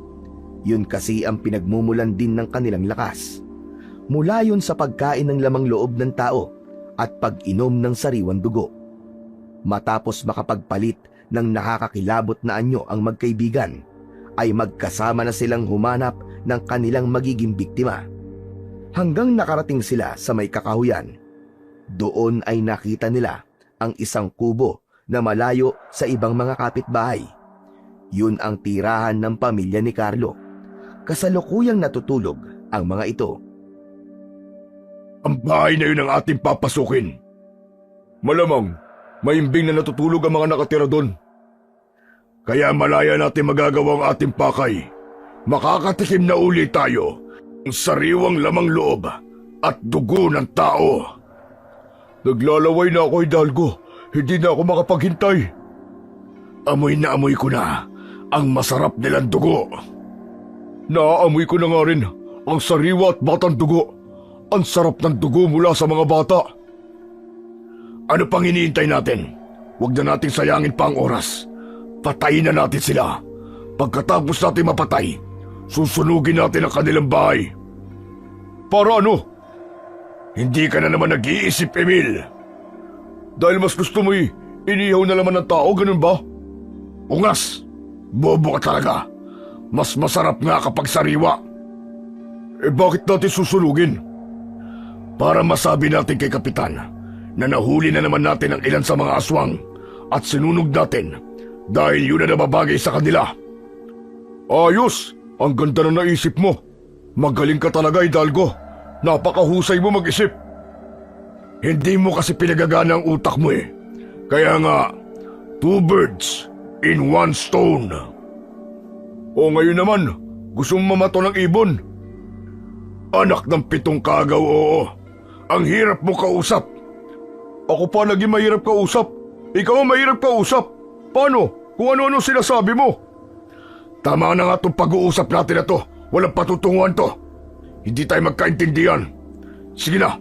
Yun kasi ang pinagmumulan din ng kanilang lakas. Mula yun sa pagkain ng lamang loob ng tao at pag-inom ng sariwang dugo. Matapos makapagpalit ng nakakakilabot na anyo ang magkaibigan, ay magkasama na silang humanap ng kanilang magiging biktima. Hanggang nakarating sila sa may kakahuyan. Doon ay nakita nila ang isang kubo na malayo sa ibang mga kapitbahay. Yun ang tirahan ng pamilya ni Carlo. Kasalukuyang natutulog ang mga ito. Ang bahay na yun ang ating papasukin. Malamang, maimbing na natutulog ang mga nakatira doon. Kaya malaya natin magagawa ang ating pakay. Makakatikim na uli tayo ng sariwang lamang loob at dugo ng tao. Naglalaway na ako, Hidalgo. Hindi na ako makapaghintay. Amoy na amoy ko na ang masarap nilang dugo. Naaamoy ko na nga rin ang sariwa at batang dugo. Ang sarap ng dugo mula sa mga bata. Ano pang iniintay natin? Huwag na nating sayangin pa ang oras. Patayin na natin sila. Pagkatapos natin mapatay, susunugin natin ang kanilang bahay. Para ano? Hindi ka na naman nag-iisip, Emil. Dahil mas gusto mo inihaw na laman ng tao, ganun ba? Ungas! Bobo ka talaga. Mas masarap nga kapag sariwa. Bakit natin susunugin? Para masabi natin kay Kapitan na nahuli na naman natin ang ilan sa mga aswang at sinunog natin dahil yun na nababagay sa kanila. Ayos! Ang ganda na naisip mo. Magaling ka talaga, Hidalgo. Napakahusay mo mag-isip. Hindi mo kasi pinagagana ang utak mo eh. Kaya nga, 2 birds in 1 stone. O ngayon naman, gusto mo mamato ng ibon? Anak ng 7 kagaw, oo. Ang hirap mo kausap. Ako pa naging mahirap kausap. Ikaw ang mahirap kausap. Paano? Kung ano-ano sinasabi mo. Tama na nga itong pag-uusap natin na to. Walang patutunguhan to. Hindi tayo magkaintindihan. Sige na,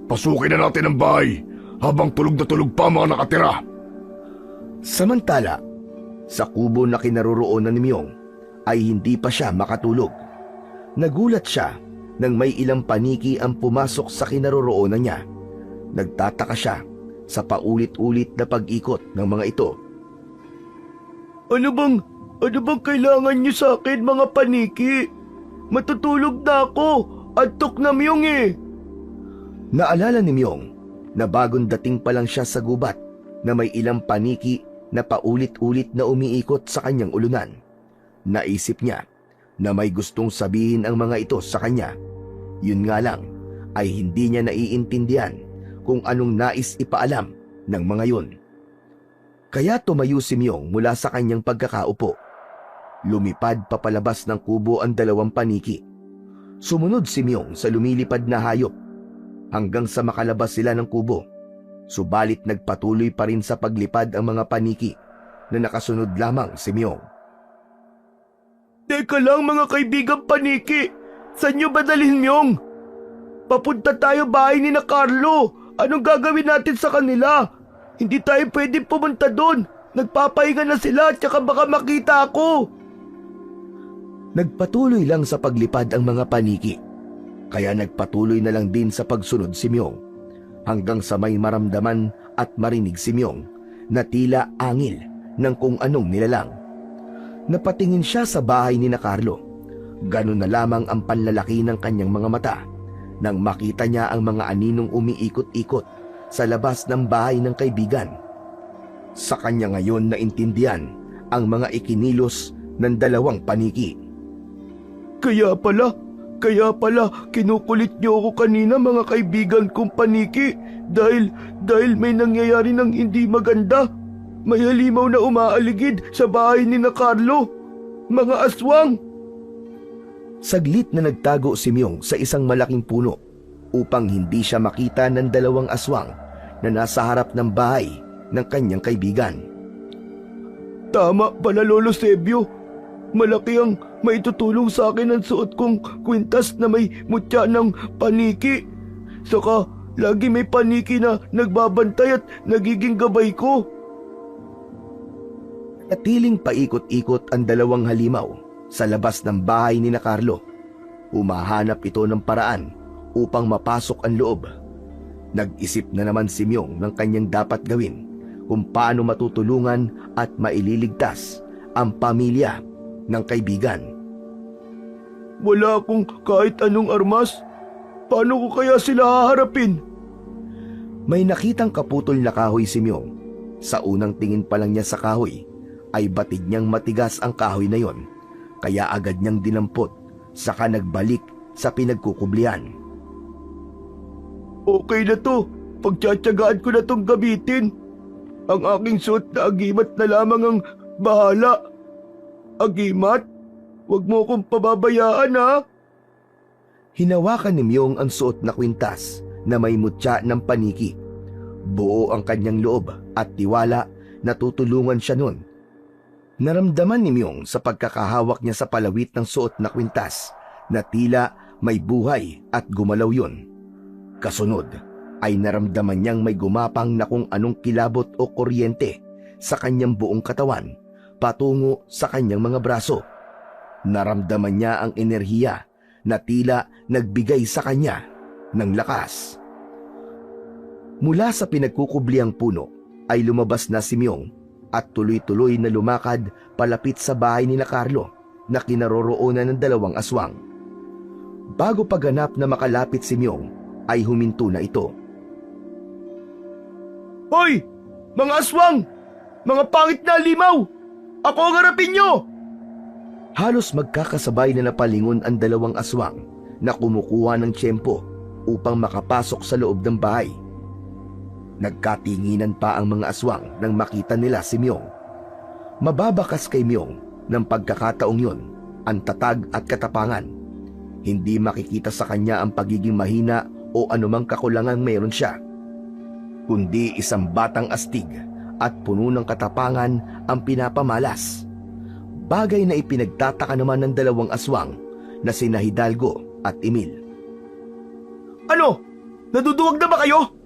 pasukin na natin ang bahay habang tulog na tulog pa mga nakatira. Samantala, sa kubo na kinaroroonan ni Myong ay hindi pa siya makatulog. Nagulat siya nang may ilang paniki ang pumasok sa kinaroroonan niya. Nagtataka siya sa paulit-ulit na pag-ikot ng mga ito. Ano bang kailangan niyo sa akin, mga paniki? Matutulog na ako. Antok na, Myong eh. Naalala ni Myong na bagong dating pa lang siya sa gubat na may ilang paniki na paulit-ulit na umiikot sa kanyang ulunan. Naisip niya na may gustong sabihin ang mga ito sa kanya. Yun nga lang ay hindi niya naiintindihan kung anong nais ipaalam ng mga yun. Kaya tumayo si Myong mula sa kanyang pagkakaupo. Lumipad papalabas ng kubo ang 2 paniki. Sumunod si Myong sa lumilipad na hayop hanggang sa makalabas sila ng kubo. Subalit nagpatuloy pa rin sa paglipad ang mga paniki na nakasunod lamang si Myong. Teka lang, mga kaibigang paniki. Saan niyo ba dalhin, Myong? Papunta tayo bahay ni na Carlo. Anong gagawin natin sa kanila? Hindi tayo pwedeng pumunta doon. Nagpapahinga na sila at saka baka makita ako. Nagpatuloy lang sa paglipad ang mga paniki. Kaya nagpatuloy na lang din sa pagsunod si Myong hanggang sa may maramdaman at marinig si Myong na tila angil ng kung anong nilalang. Napatingin siya sa bahay ni na Carlo. Ganun na lamang ang panlalaki ng kanyang mga mata nang makita niya ang mga aninong umiikot-ikot sa labas ng bahay ng kaibigan. Sa kanya ngayon naintindihan ang mga ikinilos ng 2 paniki. Kaya pala, kinukulit niyo ako kanina, mga kaibigan kong paniki, dahil may nangyayari ng hindi maganda. May halimaw na umaaligid sa bahay ni na Carlo. Mga aswang! Saglit na nagtago si Myong sa isang malaking puno upang hindi siya makita ng 2 aswang na nasa harap ng bahay ng kanyang kaibigan. Tama pala, Lolo Sebio. Malaki ang maitutulong sa akin ang suot kong kwintas na may mutya ng paniki. Saka lagi may paniki na nagbabantay at nagiging gabay ko. Natiling paikot-ikot ang 2 halimaw sa labas ng bahay ni na Carlo. Humahanap ito ng paraan upang mapasok ang loob. Nag-isip na naman si Myong ng kanyang dapat gawin kung paano matutulungan at maililigtas ang pamilya ng kaibigan. Wala akong kahit anong armas. Paano ko kaya sila haharapin? May nakitang kaputol na kahoy si Myong. Sa unang tingin pa lang niya sa kahoy, ay batid niyang matigas ang kahoy na yon. Kaya agad niyang dinampot, saka nagbalik sa pinagkukublian. Okay na to. Pagtsatsagaan ko na tong gamitin. Ang aking suot na agimat na lamang ang bahala. Agimat, wag mo akong pababayaan ha. Hinawakan ni Myong ang suot na kwintas na may mutya ng paniki. Buo ang kanyang loob at tiwala na tutulungan siya nun. Naramdaman ni Myong sa pagkakahawak niya sa palawit ng suot na kwintas na tila may buhay at gumalaw yun. Kasunod ay naramdaman niyang may gumapang na kung anong kilabot o kuryente sa kanyang buong katawan patungo sa kanyang mga braso. Naramdaman niya ang enerhiya na tila nagbigay sa kanya ng lakas. Mula sa pinagkukubliang puno ay lumabas na si Myong at tuloy-tuloy na lumakad palapit sa bahay ni Carlo na kinaroroonan ng 2 aswang. Bago paganap na makalapit si Myong ay huminto na ito. Hoy! Mga aswang! Mga pangit na limaw! Ako ang harapin nyo! Halos magkakasabay na napalingon ang 2 aswang na kumukuha ng tiyempo upang makapasok sa loob ng bahay. Nagkatinginan pa ang mga aswang nang makita nila si Myong. Mababakas kay Myong ng pagkakataong yun ang tatag at katapangan. Hindi makikita sa kanya ang pagiging mahina o anumang kakulangang meron siya, kundi isang batang astig at puno ng katapangan ang pinapamalas. Bagay na ipinagtataka naman ng 2 aswang na sina Hidalgo at Emil. Ano? Naduduwag na ba kayo?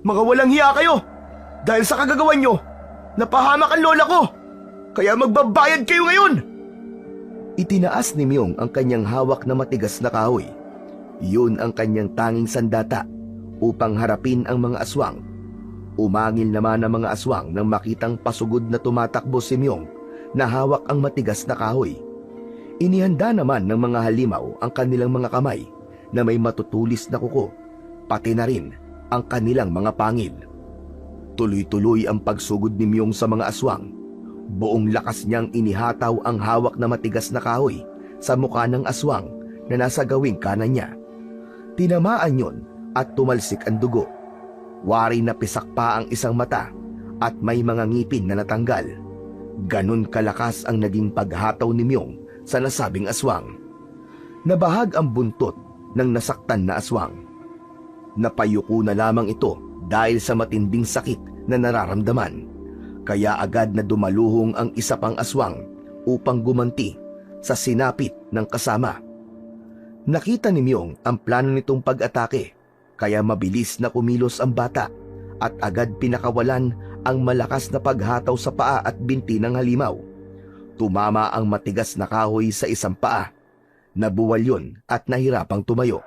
Mga walang hiya kayo! Dahil sa kagagawan nyo, napahamak ang lola ko! Kaya magbabayad kayo ngayon! Itinaas ni Myong ang kanyang hawak na matigas na kahoy. Yun ang kanyang tanging sandata upang harapin ang mga aswang. Umangil naman ang mga aswang nang makitang pasugod na tumatakbo si Myong na hawak ang matigas na kahoy. Inihanda naman ng mga halimaw ang kanilang mga kamay na may matutulis na kuko, pati na rin ang kanilang mga pangil. Tuloy-tuloy ang pagsugod ni Myong sa mga aswang. Buong lakas niyang inihataw ang hawak na matigas na kahoy sa mukha ng aswang na nasa gawing kanan niya. Tinamaan yon at tumalsik ang dugo. Wari na pisak pa ang isang mata at may mga ngipin na natanggal. Ganon kalakas ang naging paghataw ni Myong sa nasabing aswang. Nabahag ang buntot ng nasaktan na aswang. Napayuko na lamang ito dahil sa matinding sakit na nararamdaman. Kaya agad na dumaluhong ang isa pang aswang upang gumanti sa sinapit ng kasama. Nakita ni Myong ang plano nitong pag-atake, kaya mabilis na kumilos ang bata at agad pinakawalan ang malakas na paghataw sa paa at binti ng halimaw. Tumama ang matigas na kahoy sa isang paa. Nabuwal yun at nahirapang tumayo.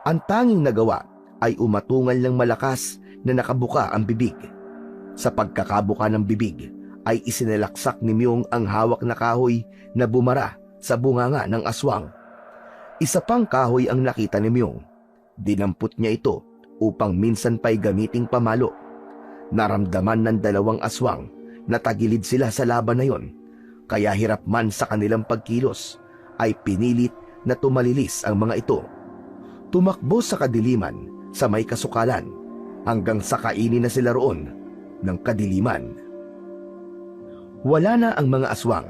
Ang tanging nagawa ay umatungal ng malakas na nakabuka ang bibig. Sa pagkakabuka ng bibig ay isinalaksak ni Myong ang hawak na kahoy na bumara sa bunganga ng aswang. Isa pang kahoy ang nakita ni Myong. Dinampot niya ito upang minsan pa'y gamiting pamalo. Naramdaman ng 2 aswang na tagilid sila sa laban na yon, kaya hirap man sa kanilang pagkilos ay pinilit na tumalilis ang mga ito. Tumakbo sa kadiliman sa may kasukalan hanggang sa kainin na sila roon ng kadiliman. Wala na ang mga aswang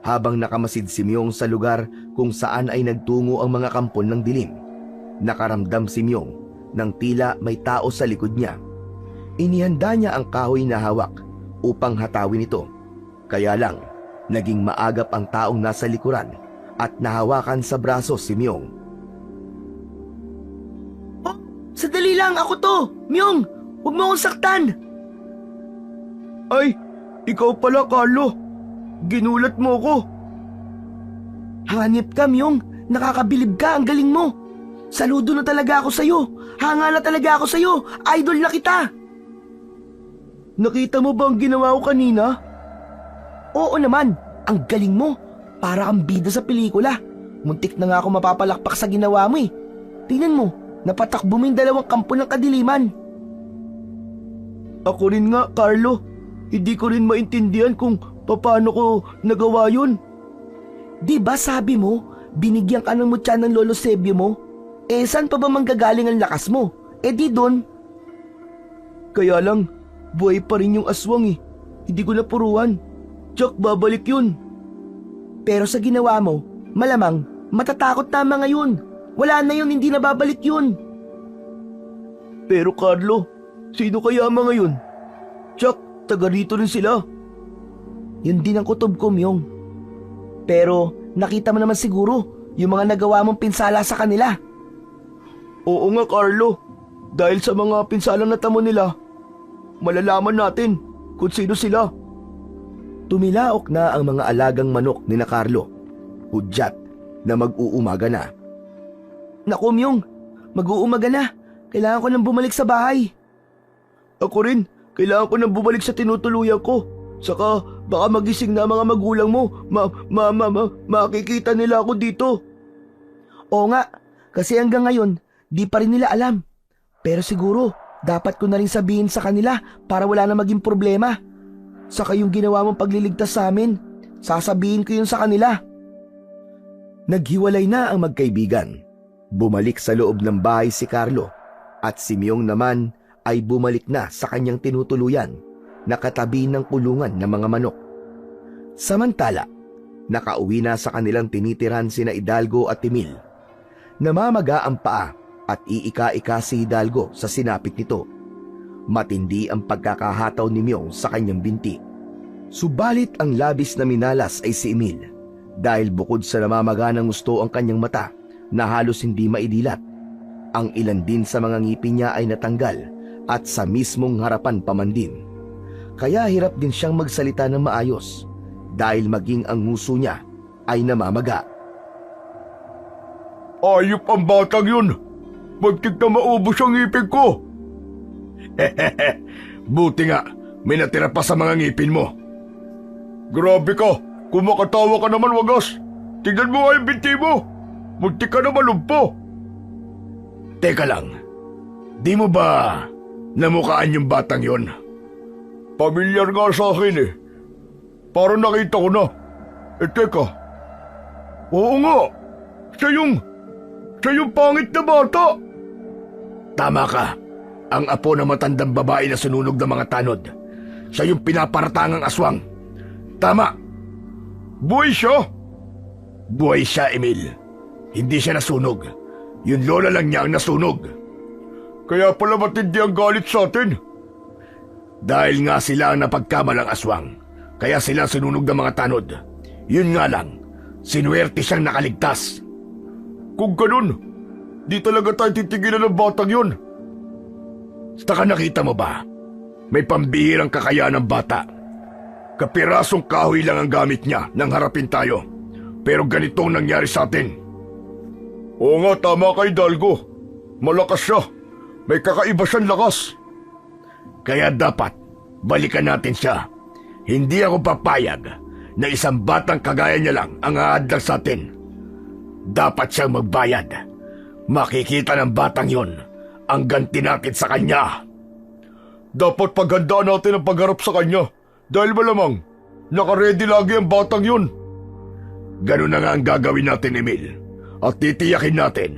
habang nakamasid si Myong sa lugar kung saan ay nagtungo ang mga kampon ng dilim. Nakaramdam si Myong ng tila may tao sa likod niya. Inihanda niya ang kahoy na hawak upang hatawin ito. Kaya lang, naging maagap ang taong nasa likuran at nahawakan sa braso si Myong. Oh, sadali lang, ako to! Myong, huwag mo akong saktan! Ay, ikaw pala, Carlo. Ginulat mo ko. Hanip ka, Myong. Nakakabilib ka, ang galing mo. Saludo na talaga ako sa'yo. Hanga na talaga ako sa'yo. Idol na kita. Nakita mo ba ang ginawa ko kanina? Oo naman, ang galing mo. Para kang bida sa pelikula. Muntik na nga ako mapapalakpak sa ginawa mo eh. Tingnan mo, napatakbo mo yung 2 kampo ng kadiliman. Ako rin nga, Carlo. Hindi ko rin maintindihan kung paano ko nagawa yun. Di ba sabi mo, binigyan ka ng mutya ng Lolo Sebio mo? Eh, saan pa ba manggagaling ang lakas mo? Eh di doon. Kaya lang, buhay pa rin yung aswang eh. Hindi ko napuruan. Tsak, babalik yun. Pero sa ginawa mo, malamang matatakot na ang mga yun. Wala na yun, hindi na babalik yun. Pero Carlo, sino kaya ang mga yun? Tsak, taga rito rin sila. Yun din ang kutob ko, Myong. Pero nakita mo naman siguro yung mga nagawa mong pinsala sa kanila. Oo nga, Carlo. Dahil sa mga pinsalang natamo nila, malalaman natin kung sino sila. Tumilaok na ang mga alagang manok ni na Carlo. Hudyat na mag-uumaga na. Naku, Myong, mag-uumaga na. Kailangan ko nang bumalik sa bahay. Ako rin, kailangan ko nang bumalik sa tinutuluyan ko. Saka baka magising na mga magulang mo. Makikita nila ako dito. Oo nga, kasi hanggang ngayon, di pa rin nila alam. Pero siguro, dapat ko na rin sabihin sa kanila para wala na maging problema. Saka yung ginawa mong pagliligtas sa amin, sasabihin ko yun sa kanila. Naghiwalay na ang magkaibigan. Bumalik sa loob ng bahay si Carlo at si Myong naman ay bumalik na sa kanyang tinutuluyan na katabi ng kulungan ng mga manok. Samantala, nakauwi na sa kanilang tinitiran sina Hidalgo at Emil. Namamaga ang paa at iika-ika si Hidalgo sa sinapit nito. Matindi ang pagkakahataw ni Myong sa kanyang binti. Subalit ang labis na minalas ay si Emil dahil bukod sa namamaga ng gusto ang kanyang mata na halos hindi maidilat, ang ilan din sa mga ngipin niya ay natanggal at sa mismong harapan pa man din. Kaya hirap din siyang magsalita ng maayos dahil maging ang nguso niya ay namamaga. Ayop ang batang yun! Magtik na maubos ang ngipin ko! Buti nga, may natira pa sa mga ngipin mo. Grabe ka! Kumakatawa ka naman, wagas! Tignan mo nga yung binti mo! Muntik ka na malumpo! Teka lang, di mo ba namukhaan yung batang yon? Pamilyar nga sa akin eh. Parang nakita ko na. Teka. Oo nga, siya yung pangit na bata! Tama ka. Ang apo na matandang babae na sununog ng mga tanod. Siya yung pinaparatangang aswang. Tama. Buhay siya. Buhay siya, Emil. Hindi siya nasunog. Yung lola lang niya ang nasunog. Kaya pala matindi ang galit sa atin. Dahil nga sila ang napagkamalang aswang. Kaya sila sununog ng mga tanod. Yun nga lang, sinuwerte siyang nakaligtas. Kung ganun, di talaga tayo titigilan ng batang yun. Saka nakita mo ba? May pambihirang kakayaan ng bata. Kapirasong kahoy lang ang gamit niya nang harapin tayo. Pero ganito ang nangyari sa atin. Oo nga, tama kay Hidalgo. Malakas siya. May kakaiba siyang lakas. Kaya dapat balikan natin siya. Hindi ako papayag na isang batang kagaya niya lang ang aadlang sa atin. Dapat siyang magbayad. Makikita ng batang yon ang ganti natin sa kanya. Dapat paghandaan natin ang pagharap sa kanya dahil malamang nakaredy lagi ang batang yun. Ganun na nga ang gagawin natin, Emil. At titiyakin natin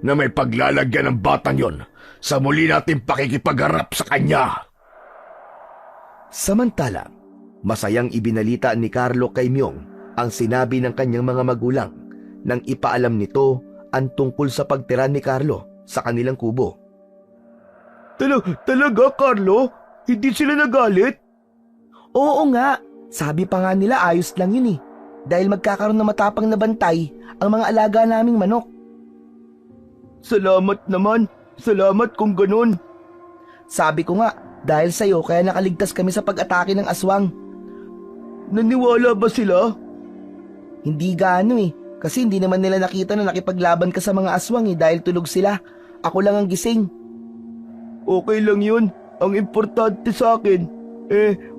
na may paglalagyan ng batang yon sa muli natin pakikipagharap sa kanya. Samantala, masayang ibinalita ni Carlo kay Myong ang sinabi ng kanyang mga magulang nang ipaalam nito ang tungkol sa pagtira ni Carlo sa kanilang kubo. Talaga, Carlo? Hindi sila nagalit? Oo nga. Sabi pa nga nila ayos lang yun eh. Dahil magkakaroon ng matapang na bantay ang mga alaga naming manok. Salamat naman. Salamat kung ganun. Sabi ko nga, dahil sa'yo kaya nakaligtas kami sa pag-atake ng aswang. Naniwala ba sila? Hindi gaano eh. Kasi hindi naman nila nakita na nakipaglaban ka sa mga aswang eh dahil tulog sila. Ako lang ang gising. Okay lang yun. Ang importante sa akin,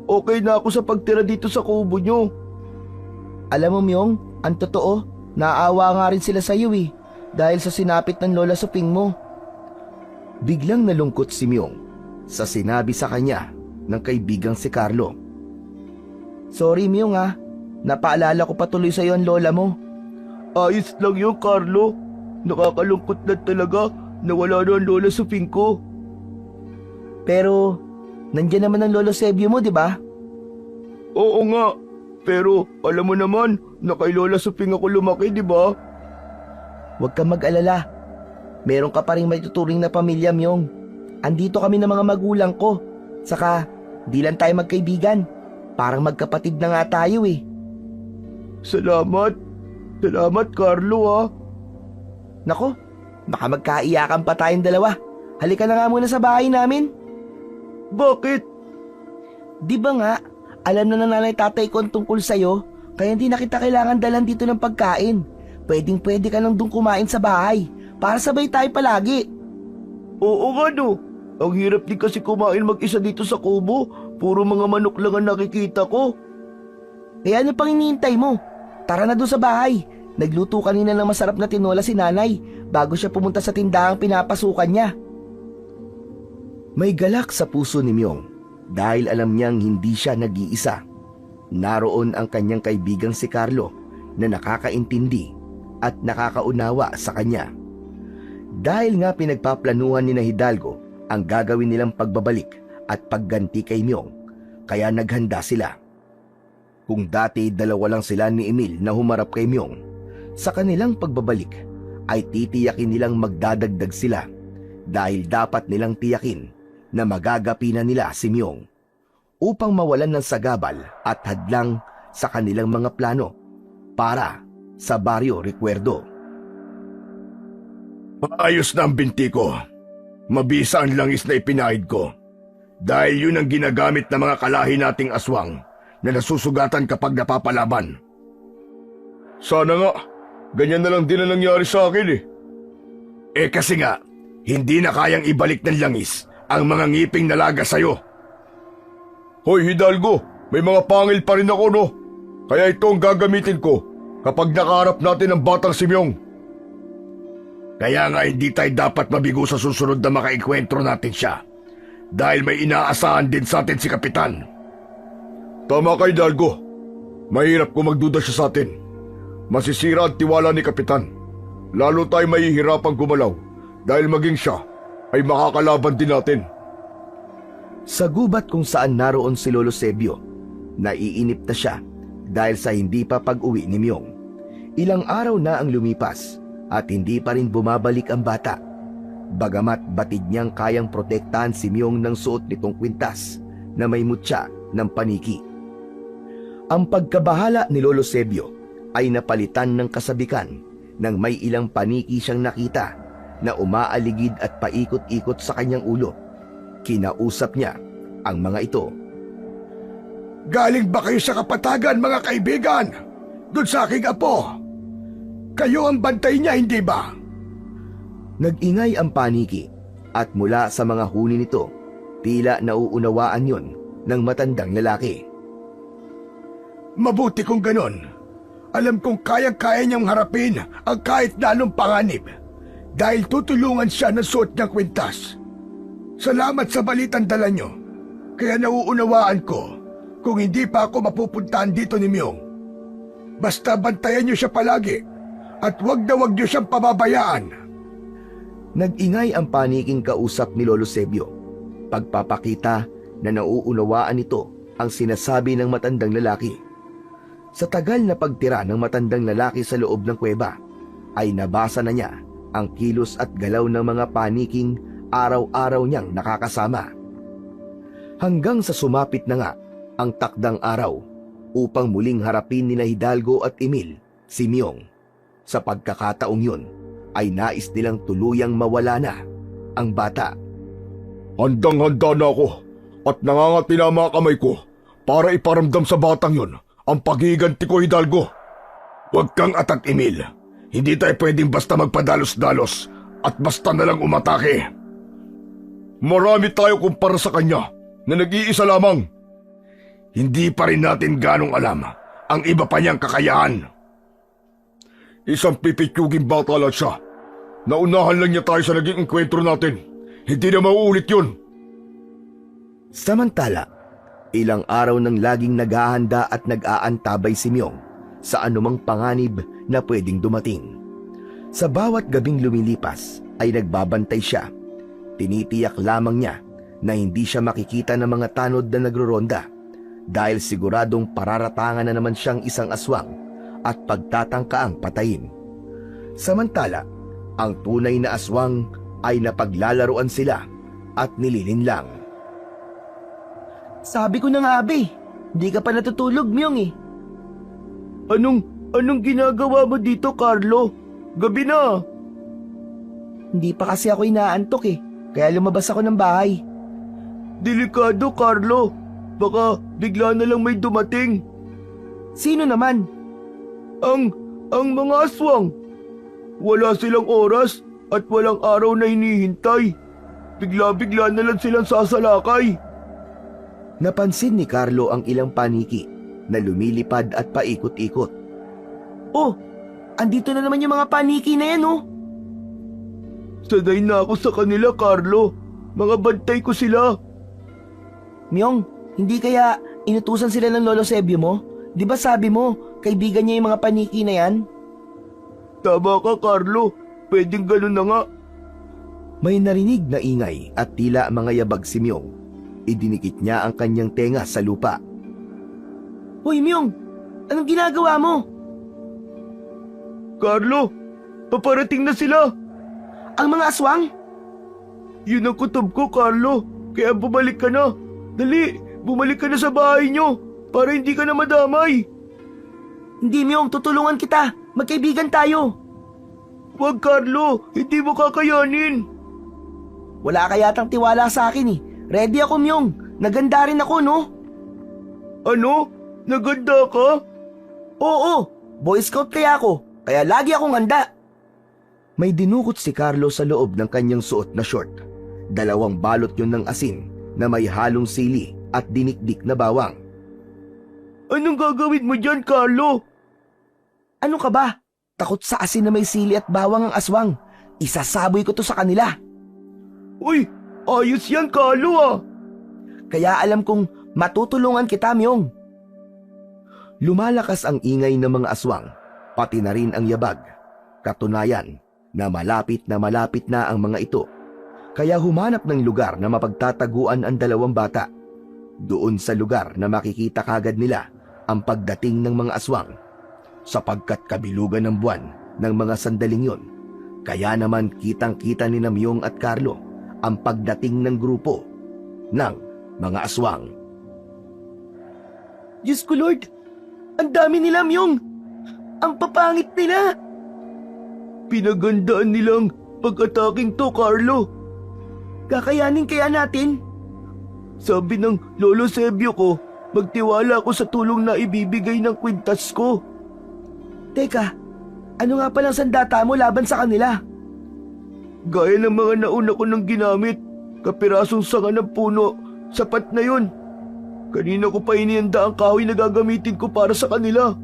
okay na ako sa pagtira dito sa kubo nyo. Alam mo, Myong, ang totoo, naawa nga rin sila sa'yo eh, dahil sa sinapit ng lola suping mo. Biglang nalungkot si Myong sa sinabi sa kanya ng kaibigang si Carlo. Sorry, Myong ah, napaalala ko pa tuloy sa'yo ang lola mo. Ayos lang yun, Carlo. Nakakalungkot na talaga na wala na ang lola suping ko. Pero, nandiyan naman ang lolo Sebio mo, di ba? Oo nga. Pero alam mo naman na kay Lola Suping ako lumaki, di ba? Huwag kang mag-alala. Meron ka pa rin maituturing na pamilya, Myong. Andito kami ng mga magulang ko. Saka, di lang tayo magkaibigan. Parang magkapatid na nga tayo eh. Salamat. Salamat, Carlo, ah. Nako, baka magkaiyakan pa tayong dalawa. Halika na nga muna sa bahay namin. Bakit? Di ba nga, alam na ng nanay tatay ko ang tungkol sa'yo, kaya hindi na kita kailangan dalan dito ng pagkain. Pwedeng-pwede ka lang dun kumain sa bahay, para sabay tayo palagi. Oo nga, no. Ang hirap din kasi kumain mag-isa dito sa kubo. Puro mga manok lang ang nakikita ko. Kaya ano pang hinihintay mo? Tara na doon sa bahay. Nagluto kanina ng masarap na tinola si nanay bago siya pumunta sa tindahang pinapasukan niya. May galak sa puso ni Myong dahil alam niyang hindi siya nag-iisa. Naroon ang kanyang kaibigang si Carlo na nakakaintindi at nakakaunawa sa kanya. Dahil nga pinagpaplanuhan ni Hidalgo ang gagawin nilang pagbabalik at pagganti kay Myong, kaya naghanda sila. Kung dati dalawa lang sila ni Emil na humarap kay Myong, sa kanilang pagbabalik ay titiyakin nilang magdadagdag sila dahil dapat nilang tiyakin na magagapi na nila si Myong upang mawalan ng sagabal at hadlang sa kanilang mga plano para sa Baryo Recuerdo. Ayos na ang binti ko. Mabisa ang langis na ipinahid ko. Dahil yun ang ginagamit ng mga kalahi nating aswang na nasusugatan kapag napapalaban. Sana nga, ganyan na lang din ang nangyari sa akin eh. Eh kasi nga, hindi na kayang ibalik ng langis ang mga ngiping nalaga sa'yo. Hoy Hidalgo, may mga pangil pa rin ako no. Kaya ito ang gagamitin ko kapag nakaharap natin ang batang si Myong. Kaya nga hindi tayo dapat mabigo sa susunod na makaikwentro natin siya. Dahil may inaasahan din sa atin si Kapitan. Tama kay Hidalgo. Mahirap kung magduda siya sa atin. Masisira ang tiwala ni Kapitan. Lalo tayo mahihirapang gumalaw dahil maging siya ay makakalaban din natin. Sa gubat kung saan naroon si Lolo Sebio, naiinip na siya dahil sa hindi pa pag-uwi ni Myong. Ilang araw na ang lumipas at hindi pa rin bumabalik ang bata. Bagamat batid niyang kayang protektahan si Myong ng suot nitong kwintas na may mutya ng paniki. Ang pagkabahala ni Lolo Sebio ay napalitan ng kasabikan nang may ilang paniki siyang nakita na umaaligid at paikot-ikot sa kanyang ulo. Kinausap niya ang mga ito. Galing ba kayo sa kapatagan mga kaibigan? Doon sa aking apo. Kayo ang bantay niya, hindi ba? Nag-ingay ang paniki at mula sa mga huni nito, tila nauunawaan yon ng matandang lalaki. Mabuti kung ganon. Alam kong kayang-kaya niyang harapin ang kahit na anong panganib dahil tutulungan siya ng suot niyang kwintas. Salamat sa balitang dala niyo. Kaya nauunawaan ko kung hindi pa ako mapupuntahan dito ni Myong. Basta bantayan niyo siya palagi at wag niyo siyang pababayaan. Nag-ingay ang paniking kausap ni Lolo Sebio. Pagpapakita na nauunawaan nito ang sinasabi ng matandang lalaki. Sa tagal na pagtira ng matandang lalaki sa loob ng kuweba, ay nabasa na niya ang kilos at galaw ng mga paniking araw-araw niyang nakakasama. Hanggang sa sumapit na nga ang takdang araw upang muling harapin nina Hidalgo at Emil si Myong. Sa pagkakataong yun, ay nais nilang tuluyang mawala na ang bata. Handang-handa na ako at nangangati na mga kamay ko para iparamdam sa batang yun ang paghiganti ko, Hidalgo. Huwag kang atak, Emil. Hindi tayo pwedeng basta magpadalos-dalos at basta na lang umatake. Marami tayo kumpara sa kanya na nag-iisa lamang. Hindi pa rin natin ganong alam ang iba pa niyang kakayahan. Isang pipitsuging bata lang siya. Naunahan lang niya tayo sa naging enkwentro natin. Hindi na mauulit yun. Samantala, ilang araw nang laging naghahanda at nag-aantabay si Myong sa anumang panganib na pwedeng dumating. Sa bawat gabing lumilipas ay nagbabantay siya. Tinitiyak lamang niya na hindi siya makikita ng mga tanod na nagroronda dahil siguradong pararatangan na naman siyang isang aswang at pagtatangkaang patayin. Samantala, ang tunay na aswang ay napaglalaruan sila at nililinlang. Sabi ko na nga, Abe. Hindi ka pa natutulog, Myong eh. Anong ginagawa mo dito, Carlo? Gabi na. Hindi pa kasi ako inaantok eh. Kaya lumabas ako ng bahay. Delikado, Carlo. Baka bigla na lang may dumating. Sino naman? Ang mga aswang. Wala silang oras at walang araw na hinihintay. Bigla-bigla na lang silang sasalakay. Napansin ni Carlo ang ilang paniki na lumilipad at paikot-ikot. Oh, andito na naman yung mga paniki na yan oh. Sanay na ako sa kanila, Carlo. Mga bantay ko sila. Myong, hindi kaya inutusan sila ng Lolo Sebio mo? Di ba sabi mo, kaibigan niya yung mga paniki na yan? Tama ka, Carlo. Pwedeng ganun na nga. May narinig na ingay at tila mga yabag si Myong. Idinikit niya ang kanyang tenga sa lupa. Hoy Myong, anong ginagawa mo? Carlo, paparating na sila. Ang mga aswang? Yun ang kutob ko, Carlo. Kaya bumalik ka na. Dali, bumalik ka na sa bahay nyo para hindi ka na madamay. Hindi Myong, tutulungan kita. Magkaibigan tayo. Wag, Carlo. Hindi mo kakayanin. Wala ka yatang tiwala sa akin eh. Ready ako Myong. Naganda rin ako no? Ano? Naganda ka? Oo, Boy Scout kaya ako. Kaya lagi akong handa. May dinukot si Carlo sa loob ng kanyang suot na short. 2 balot yun ng asin na may halong sili at dinikdik na bawang. Anong gagawin mo dyan, Carlo? Ano ka ba? Takot sa asin na may sili at bawang ang aswang. Isasaboy ko to sa kanila. Uy, ayos yan, Carlo ah. Kaya alam kong matutulungan kita, Myong. Lumalakas ang ingay ng mga aswang, pati na rin ang yabag. Katunayan na malapit na ang mga ito. Kaya humanap ng lugar na mapagtataguan ang 2 bata. Doon sa lugar na makikita kagad nila ang pagdating ng mga aswang. Sapagkat kabilugan ng buwan ng mga sandaling yon, kaya naman kitang-kita ni Myong at Carlo ang pagdating ng grupo ng mga aswang. Diyos ko Lord, ang dami nila Myong. Ang papangit nila. Pinagandaan nilang pag-ataking to, Carlo. Kakayanin kaya natin? Sabi ng Lolo Sebio ko, magtiwala ako sa tulong na ibibigay ng kwintas ko. Teka, ano nga palang sandata mo laban sa kanila? Gaya ng mga nauna ko nang ginamit, kapirasong sanga ng puno, sapat na yun. Kanina ko pa inihanda ang kahoy na gagamitin ko para sa kanila.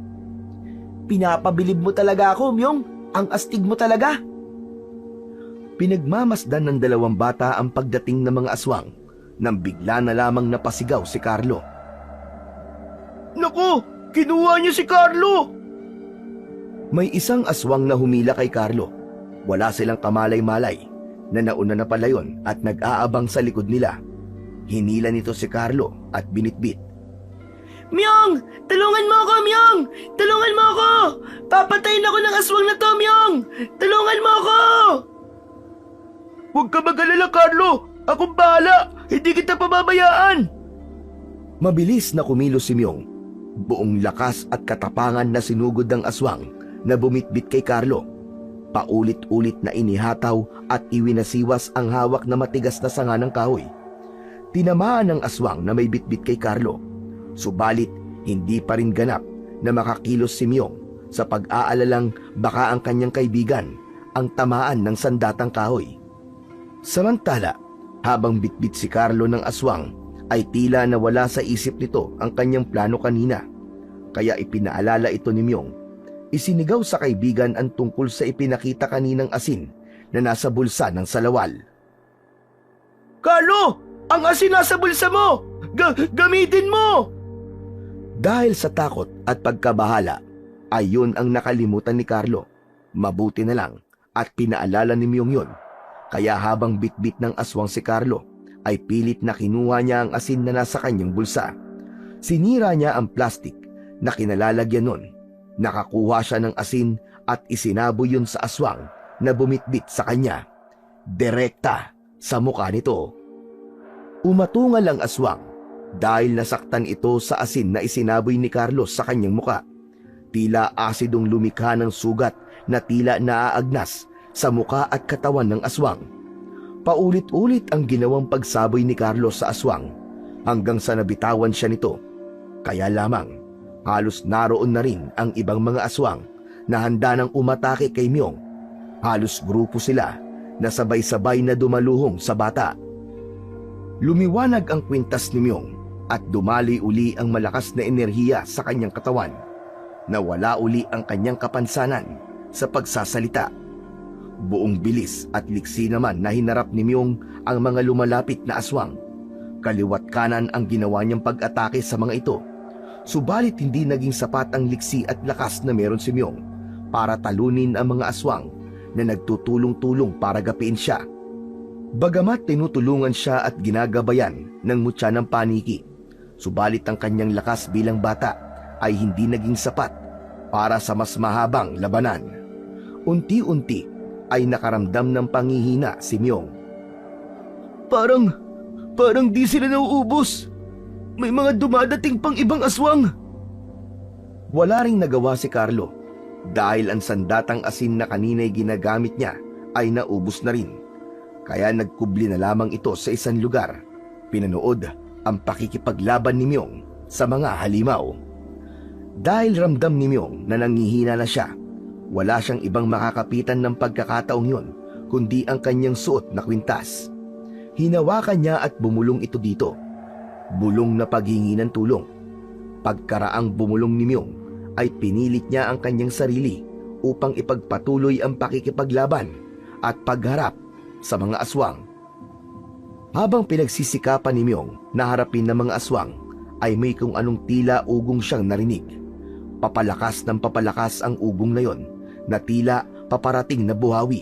Pinapabilib mo talaga ako, Myong. Ang astig mo talaga. Pinagmamasdan ng 2 bata ang pagdating ng mga aswang nang bigla na lamang napasigaw si Carlo. Naku! Kinuha niya si Carlo! May isang aswang na humila kay Carlo. Wala silang kamalay-malay na nauna na pala yun at nag-aabang sa likod nila. Hinila nito si Carlo at binitbit. Myong! Tulungan mo ako, Myong! Tulungan mo ako! Papatayin ako ng aswang na to, Myong! Tulungan mo ako! Huwag ka mag-alala, Carlo! Akong bahala! Hindi kita pababayaan! Mabilis na kumilos si Myong. Buong lakas at katapangan na sinugod ng aswang na bumitbit kay Carlo. Paulit-ulit na inihataw at iwinasiwas ang hawak na matigas na sanga ng kahoy. Tinamaan ng aswang na may bitbit kay Carlo. Subalit, hindi pa rin ganap na makakilos si Myong sa pag-aalalang baka ang kanyang kaibigan ang tamaan ng sandatang kahoy. Samantala, habang bitbit si Carlo ng aswang, ay tila nawala sa isip nito ang kanyang plano kanina. Kaya ipinaalala ito ni Myong. Isinigaw sa kaibigan ang tungkol sa ipinakita kaninang asin na nasa bulsa ng salawal. Carlo! Ang asin nasa bulsa mo! Gamitin mo! Dahil sa takot at pagkabahala, ayun ang nakalimutan ni Carlo. Mabuti na lang at pinaalala ni Myong yun. Kaya habang bitbit ng aswang si Carlo, ay pilit na kinuha niya ang asin na nasa kanyang bulsa. Sinira niya ang plastik na kinalalagyan nun. Nakakuha siya ng asin at isinabo yun sa aswang na bumitbit sa kanya. Direkta sa mukha nito. Umatungal ang aswang dahil nasaktan ito sa asin na isinaboy ni Carlos sa kanyang muka. Tila asidong lumikha ng sugat na tila naaagnas sa muka at katawan ng aswang. Paulit-ulit ang ginawang pagsaboy ni Carlos sa aswang hanggang sa nabitawan siya nito. Kaya lamang, halos naroon na rin ang ibang mga aswang na handa nang umatake kay Myong. Halos grupo sila na sabay-sabay na dumaluhong sa bata. Lumiwanag ang kwintas ni Myong at dumali uli ang malakas na enerhiya sa kanyang katawan. Nawala uli ang kanyang kapansanan sa pagsasalita. Buong bilis at liksi naman na hinarap ni Myong ang mga lumalapit na aswang. Kaliwat kanan ang ginawa niyang pag-atake sa mga ito. Subalit hindi naging sapat ang liksi at lakas na meron si Myong para talunin ang mga aswang na nagtutulong-tulong para gapiin siya. Bagamat tinutulungan siya at ginagabayan ng mutya ng paniki, subalit ang kanyang lakas bilang bata ay hindi naging sapat para sa mas mahabang labanan. Unti-unti ay nakaramdam ng panghihina si Myong. Parang di sila nauubos. May mga dumadating pang ibang aswang. Wala ring nagawa si Carlo dahil ang sandatang asin na kanina'y ginagamit niya ay naubos na rin. Kaya nagkubli na lamang ito sa isang lugar. Pinanood ang pakikipaglaban ni Myong sa mga halimaw. Dahil ramdam ni Myong na nangihina na siya, wala siyang ibang makakapitan ng pagkakataong yun kundi ang kanyang suot na kwintas. Hinawakan niya at bumulong ito dito. Bulong na paghingi ng tulong. Pagkaraang bumulong ni Myong ay pinilit niya ang kanyang sarili upang ipagpatuloy ang pakikipaglaban at pagharap sa mga aswang. Habang pinagsisikapan ni Myong na harapin ng mga aswang, ay may kung anong tila ugong siyang narinig. Papalakas ng papalakas ang ugong na yon na tila paparating na buhawi.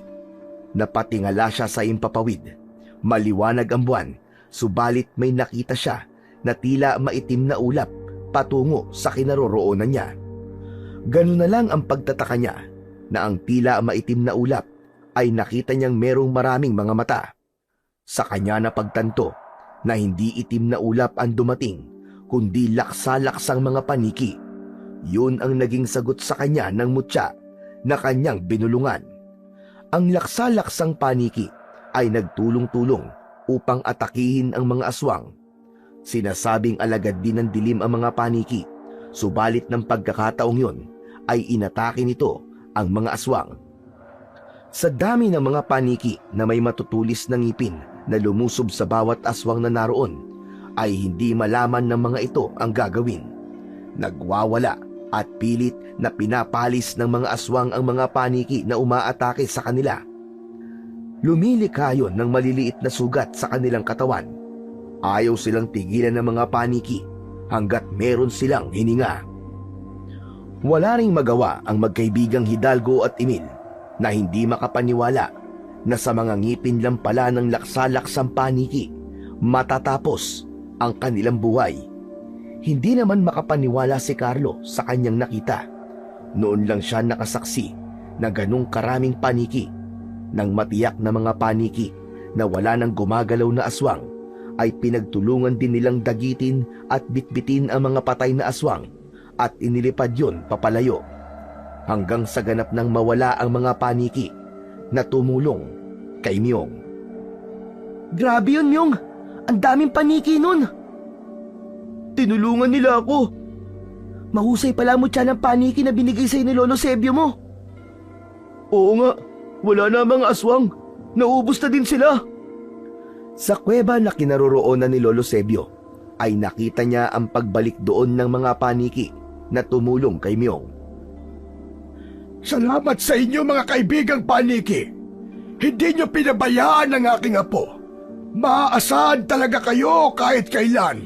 Napatingala siya sa impapawid. Maliwanag ang buwan, subalit may nakita siya na tila maitim na ulap patungo sa kinaroroonan niya. Ganun na lang ang pagtataka niya na ang tila maitim na ulap ay nakita niyang merong maraming mga mata. Sa kanya na pagtanto na hindi itim na ulap ang dumating, kundi laksa-laksang mga paniki. Yun ang naging sagot sa kanya ng mutya na kanyang binulungan. Ang laksa-laksang paniki ay nagtulong-tulong upang atakihin ang mga aswang. Sinasabing alagad din ng dilim ang mga paniki, subalit ng pagkakataong yun ay inatake nito ang mga aswang. Sa dami ng mga paniki na may matutulis na ngipin na lumusob sa bawat aswang na naroon, ay hindi malaman ng mga ito ang gagawin. Nagwawala at pilit na pinapalis ng mga aswang ang mga paniki na umaatake sa kanila. Lumilikha yun ng maliliit na sugat sa kanilang katawan. Ayaw silang tigilan ng mga paniki hanggat meron silang hininga. Wala ring magawa ang magkaibigang Hidalgo at Emil na hindi makapaniwala na sa mga ngipin lang pala ng laksa-laksang paniki matatapos ang kanilang buhay. Hindi naman makapaniwala si Carlo sa kanyang nakita. Noon lang siya nakasaksi na ganong karaming paniki. Nang matiyak na mga paniki na wala nang gumagalaw na aswang, ay pinagtulungan din nilang dagitin at bitbitin ang mga patay na aswang at inilipad yun papalayo. Hanggang sa ganap nang mawala ang mga paniki na tumulong kay Myong. Grabe yun, Myong. Ang daming paniki nun. Tinulungan nila ako. Mahusay pala mo siya ng paniki na binigay sa'yo ni Lolo Sebio mo. Oo nga. Wala na mga aswang. Naubos na din sila. Sa kuweba na kinaroroonan ni Lolo Sebio, ay nakita niya ang pagbalik doon ng mga paniki na tumulong kay Myong. Salamat sa inyo mga kaibigang paniki. Hindi niyo pinabayaan ang aking apo. Maaasahan talaga kayo kahit kailan.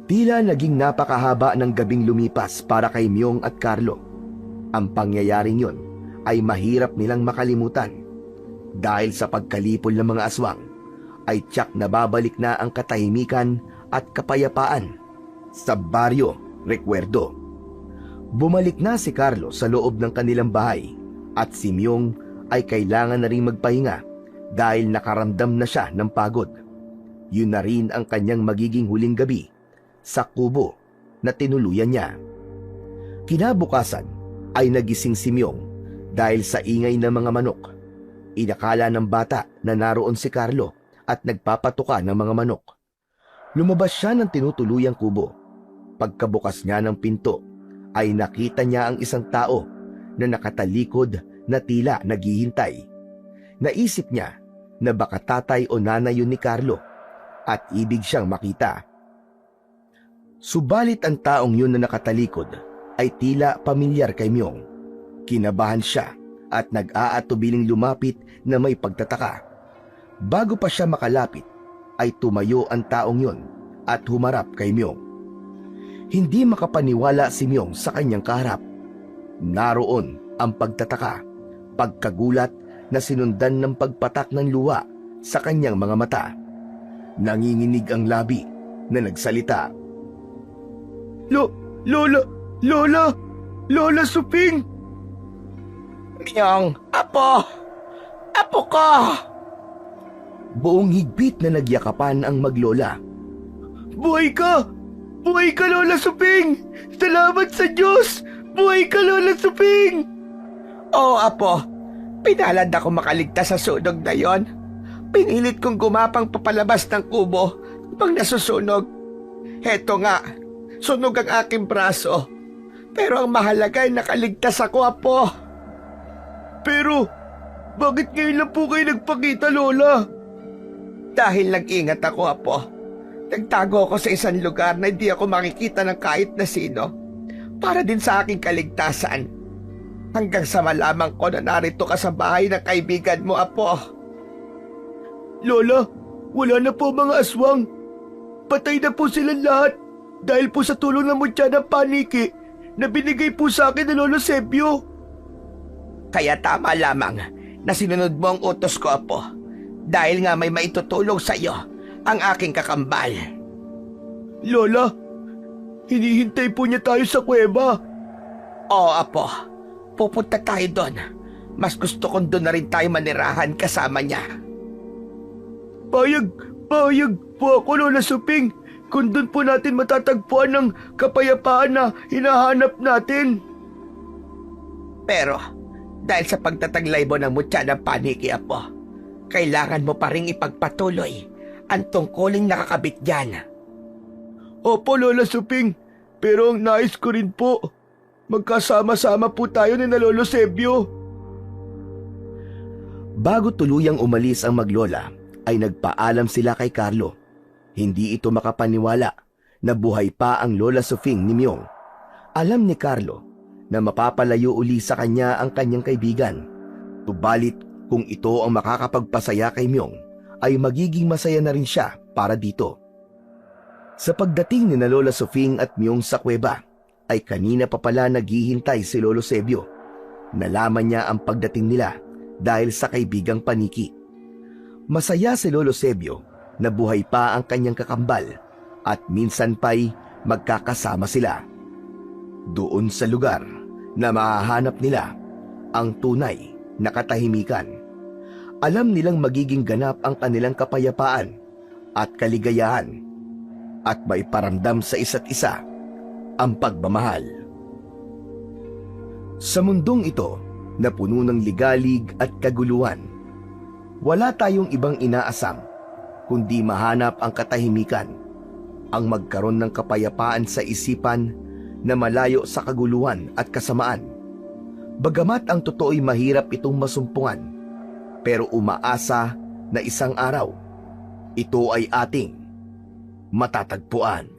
Tila naging napakahaba ng gabing lumipas para kay Myong at Carlo. Ang pangyayaring yun ay mahirap nilang makalimutan. Dahil sa pagkalipol ng mga aswang, ay tiyak na babalik na ang katahimikan at kapayapaan. sa Barrio Recuerdo. Bumalik na si Carlo sa loob ng kanilang bahay at si Myung ay kailangan na rin magpahinga dahil nakaramdam na siya ng pagod. Yun na rin ang kanyang magiging huling gabi sa kubo na tinuluyan niya. Kinabukasan ay nagising si Myung dahil sa ingay ng mga manok. Inakala ng bata na naroon si Carlo at nagpapatuka ng mga manok. Lumabas siya ng tinutuluyang kubo. Pagkabukas niya ng pinto, ay nakita niya ang isang tao na nakatalikod na tila naghihintay. Naisip niya na baka tatay o nanay yun ni Carlo at ibig siyang makita. Subalit ang taong yun na nakatalikod ay tila pamilyar kay Myung. Kinabahan siya at nag-aatubiling lumapit na may pagtataka. Bago pa siya makalapit, ay tumayo ang taong yun at humarap kay Myung. Hindi makapaniwala si Myung sa kanyang kaharap. Naroon ang pagtataka, pagkagulat na sinundan ng pagpatak ng luha sa kanyang mga mata. Nanginginig ang labi na nagsalita. Lola Suping! Myung, apo! Apo ko! Buong higpit na nagyakapan ang maglola. Buhay ka! Buhay ka, Lola Suping! Salamat sa Diyos! Buhay ka, Lola Suping! Oo, apo. Pinalad ako makaligtas sa sunog na yon. Pinilit kong gumapang papalabas ng kubo pag nasusunog. Heto nga, sunog ang aking braso. Pero ang mahalaga ay nakaligtas ako, apo. Pero, bakit ngayon lang po kayo nagpakita, Lola? Dahil nag-ingat ako, apo. Nagtago ako sa isang lugar na hindi ako makikita ng kahit na sino para din sa aking kaligtasan. Hanggang sa malaman ko na narito ka sa bahay ng kaibigan mo, apo. Lola, wala na po mga aswang. Patay na po silang lahat dahil po sa tulong ng mutya ng paniki na binigay po sa akin ng Lolo Sebio. Kaya tama lamang na sinunod mo ang utos ko, apo. Dahil nga may maitutulong sa iyo ang aking kakambal. Lola, hinihintay po niya tayo sa kuweba. Oo, apo. Pupunta tayo doon. Mas gusto kong doon na rin tayo manirahan kasama niya. Payag po ako, Lola Suping, kung doon po natin matatagpuan ng kapayapaan na hinahanap natin. Pero, dahil sa pagtataglay mo ng mutya ng paniki, apo, kailangan mo pa rin ipagpatuloy ang tungkuling nakakabit dyan. Opo, Lola Suping, pero ang nais ko rin po, magkasama-sama po tayo ni na Lolo Sebio. Bago tuluyang umalis ang maglola, ay nagpaalam sila kay Carlo. Hindi ito makapaniwala na buhay pa ang Lola Suping ni Myung. Alam ni Carlo na mapapalayo uli sa kanya ang kanyang kaibigan. Tubalit kung ito ang makakapagpasaya kay Myung, ay magiging masaya na rin siya para dito. Sa pagdating ni na Lola Suping at Myung sa kuweba, ay kanina pa pala naghihintay si Lolo Sebio. Nalaman niya ang pagdating nila dahil sa kaibigang paniki. Masaya si Lolo Sebio na buhay pa ang kanyang kakambal at minsan pa'y magkakasama sila. Doon sa lugar na mahahanap nila ang tunay na katahimikan. Alam nilang magiging ganap ang kanilang kapayapaan at kaligayahan at may paramdam sa isa't isa ang pagmamahal. Sa mundong ito na puno ng ligalig at kaguluhan, wala tayong ibang inaasam kundi mahanap ang katahimikan, ang magkaroon ng kapayapaan sa isipan na malayo sa kaguluhan at kasamaan. Bagamat ang totoo'y mahirap itong masumpungan, pero umaasa na isang araw, ito ay ating matatagpuan.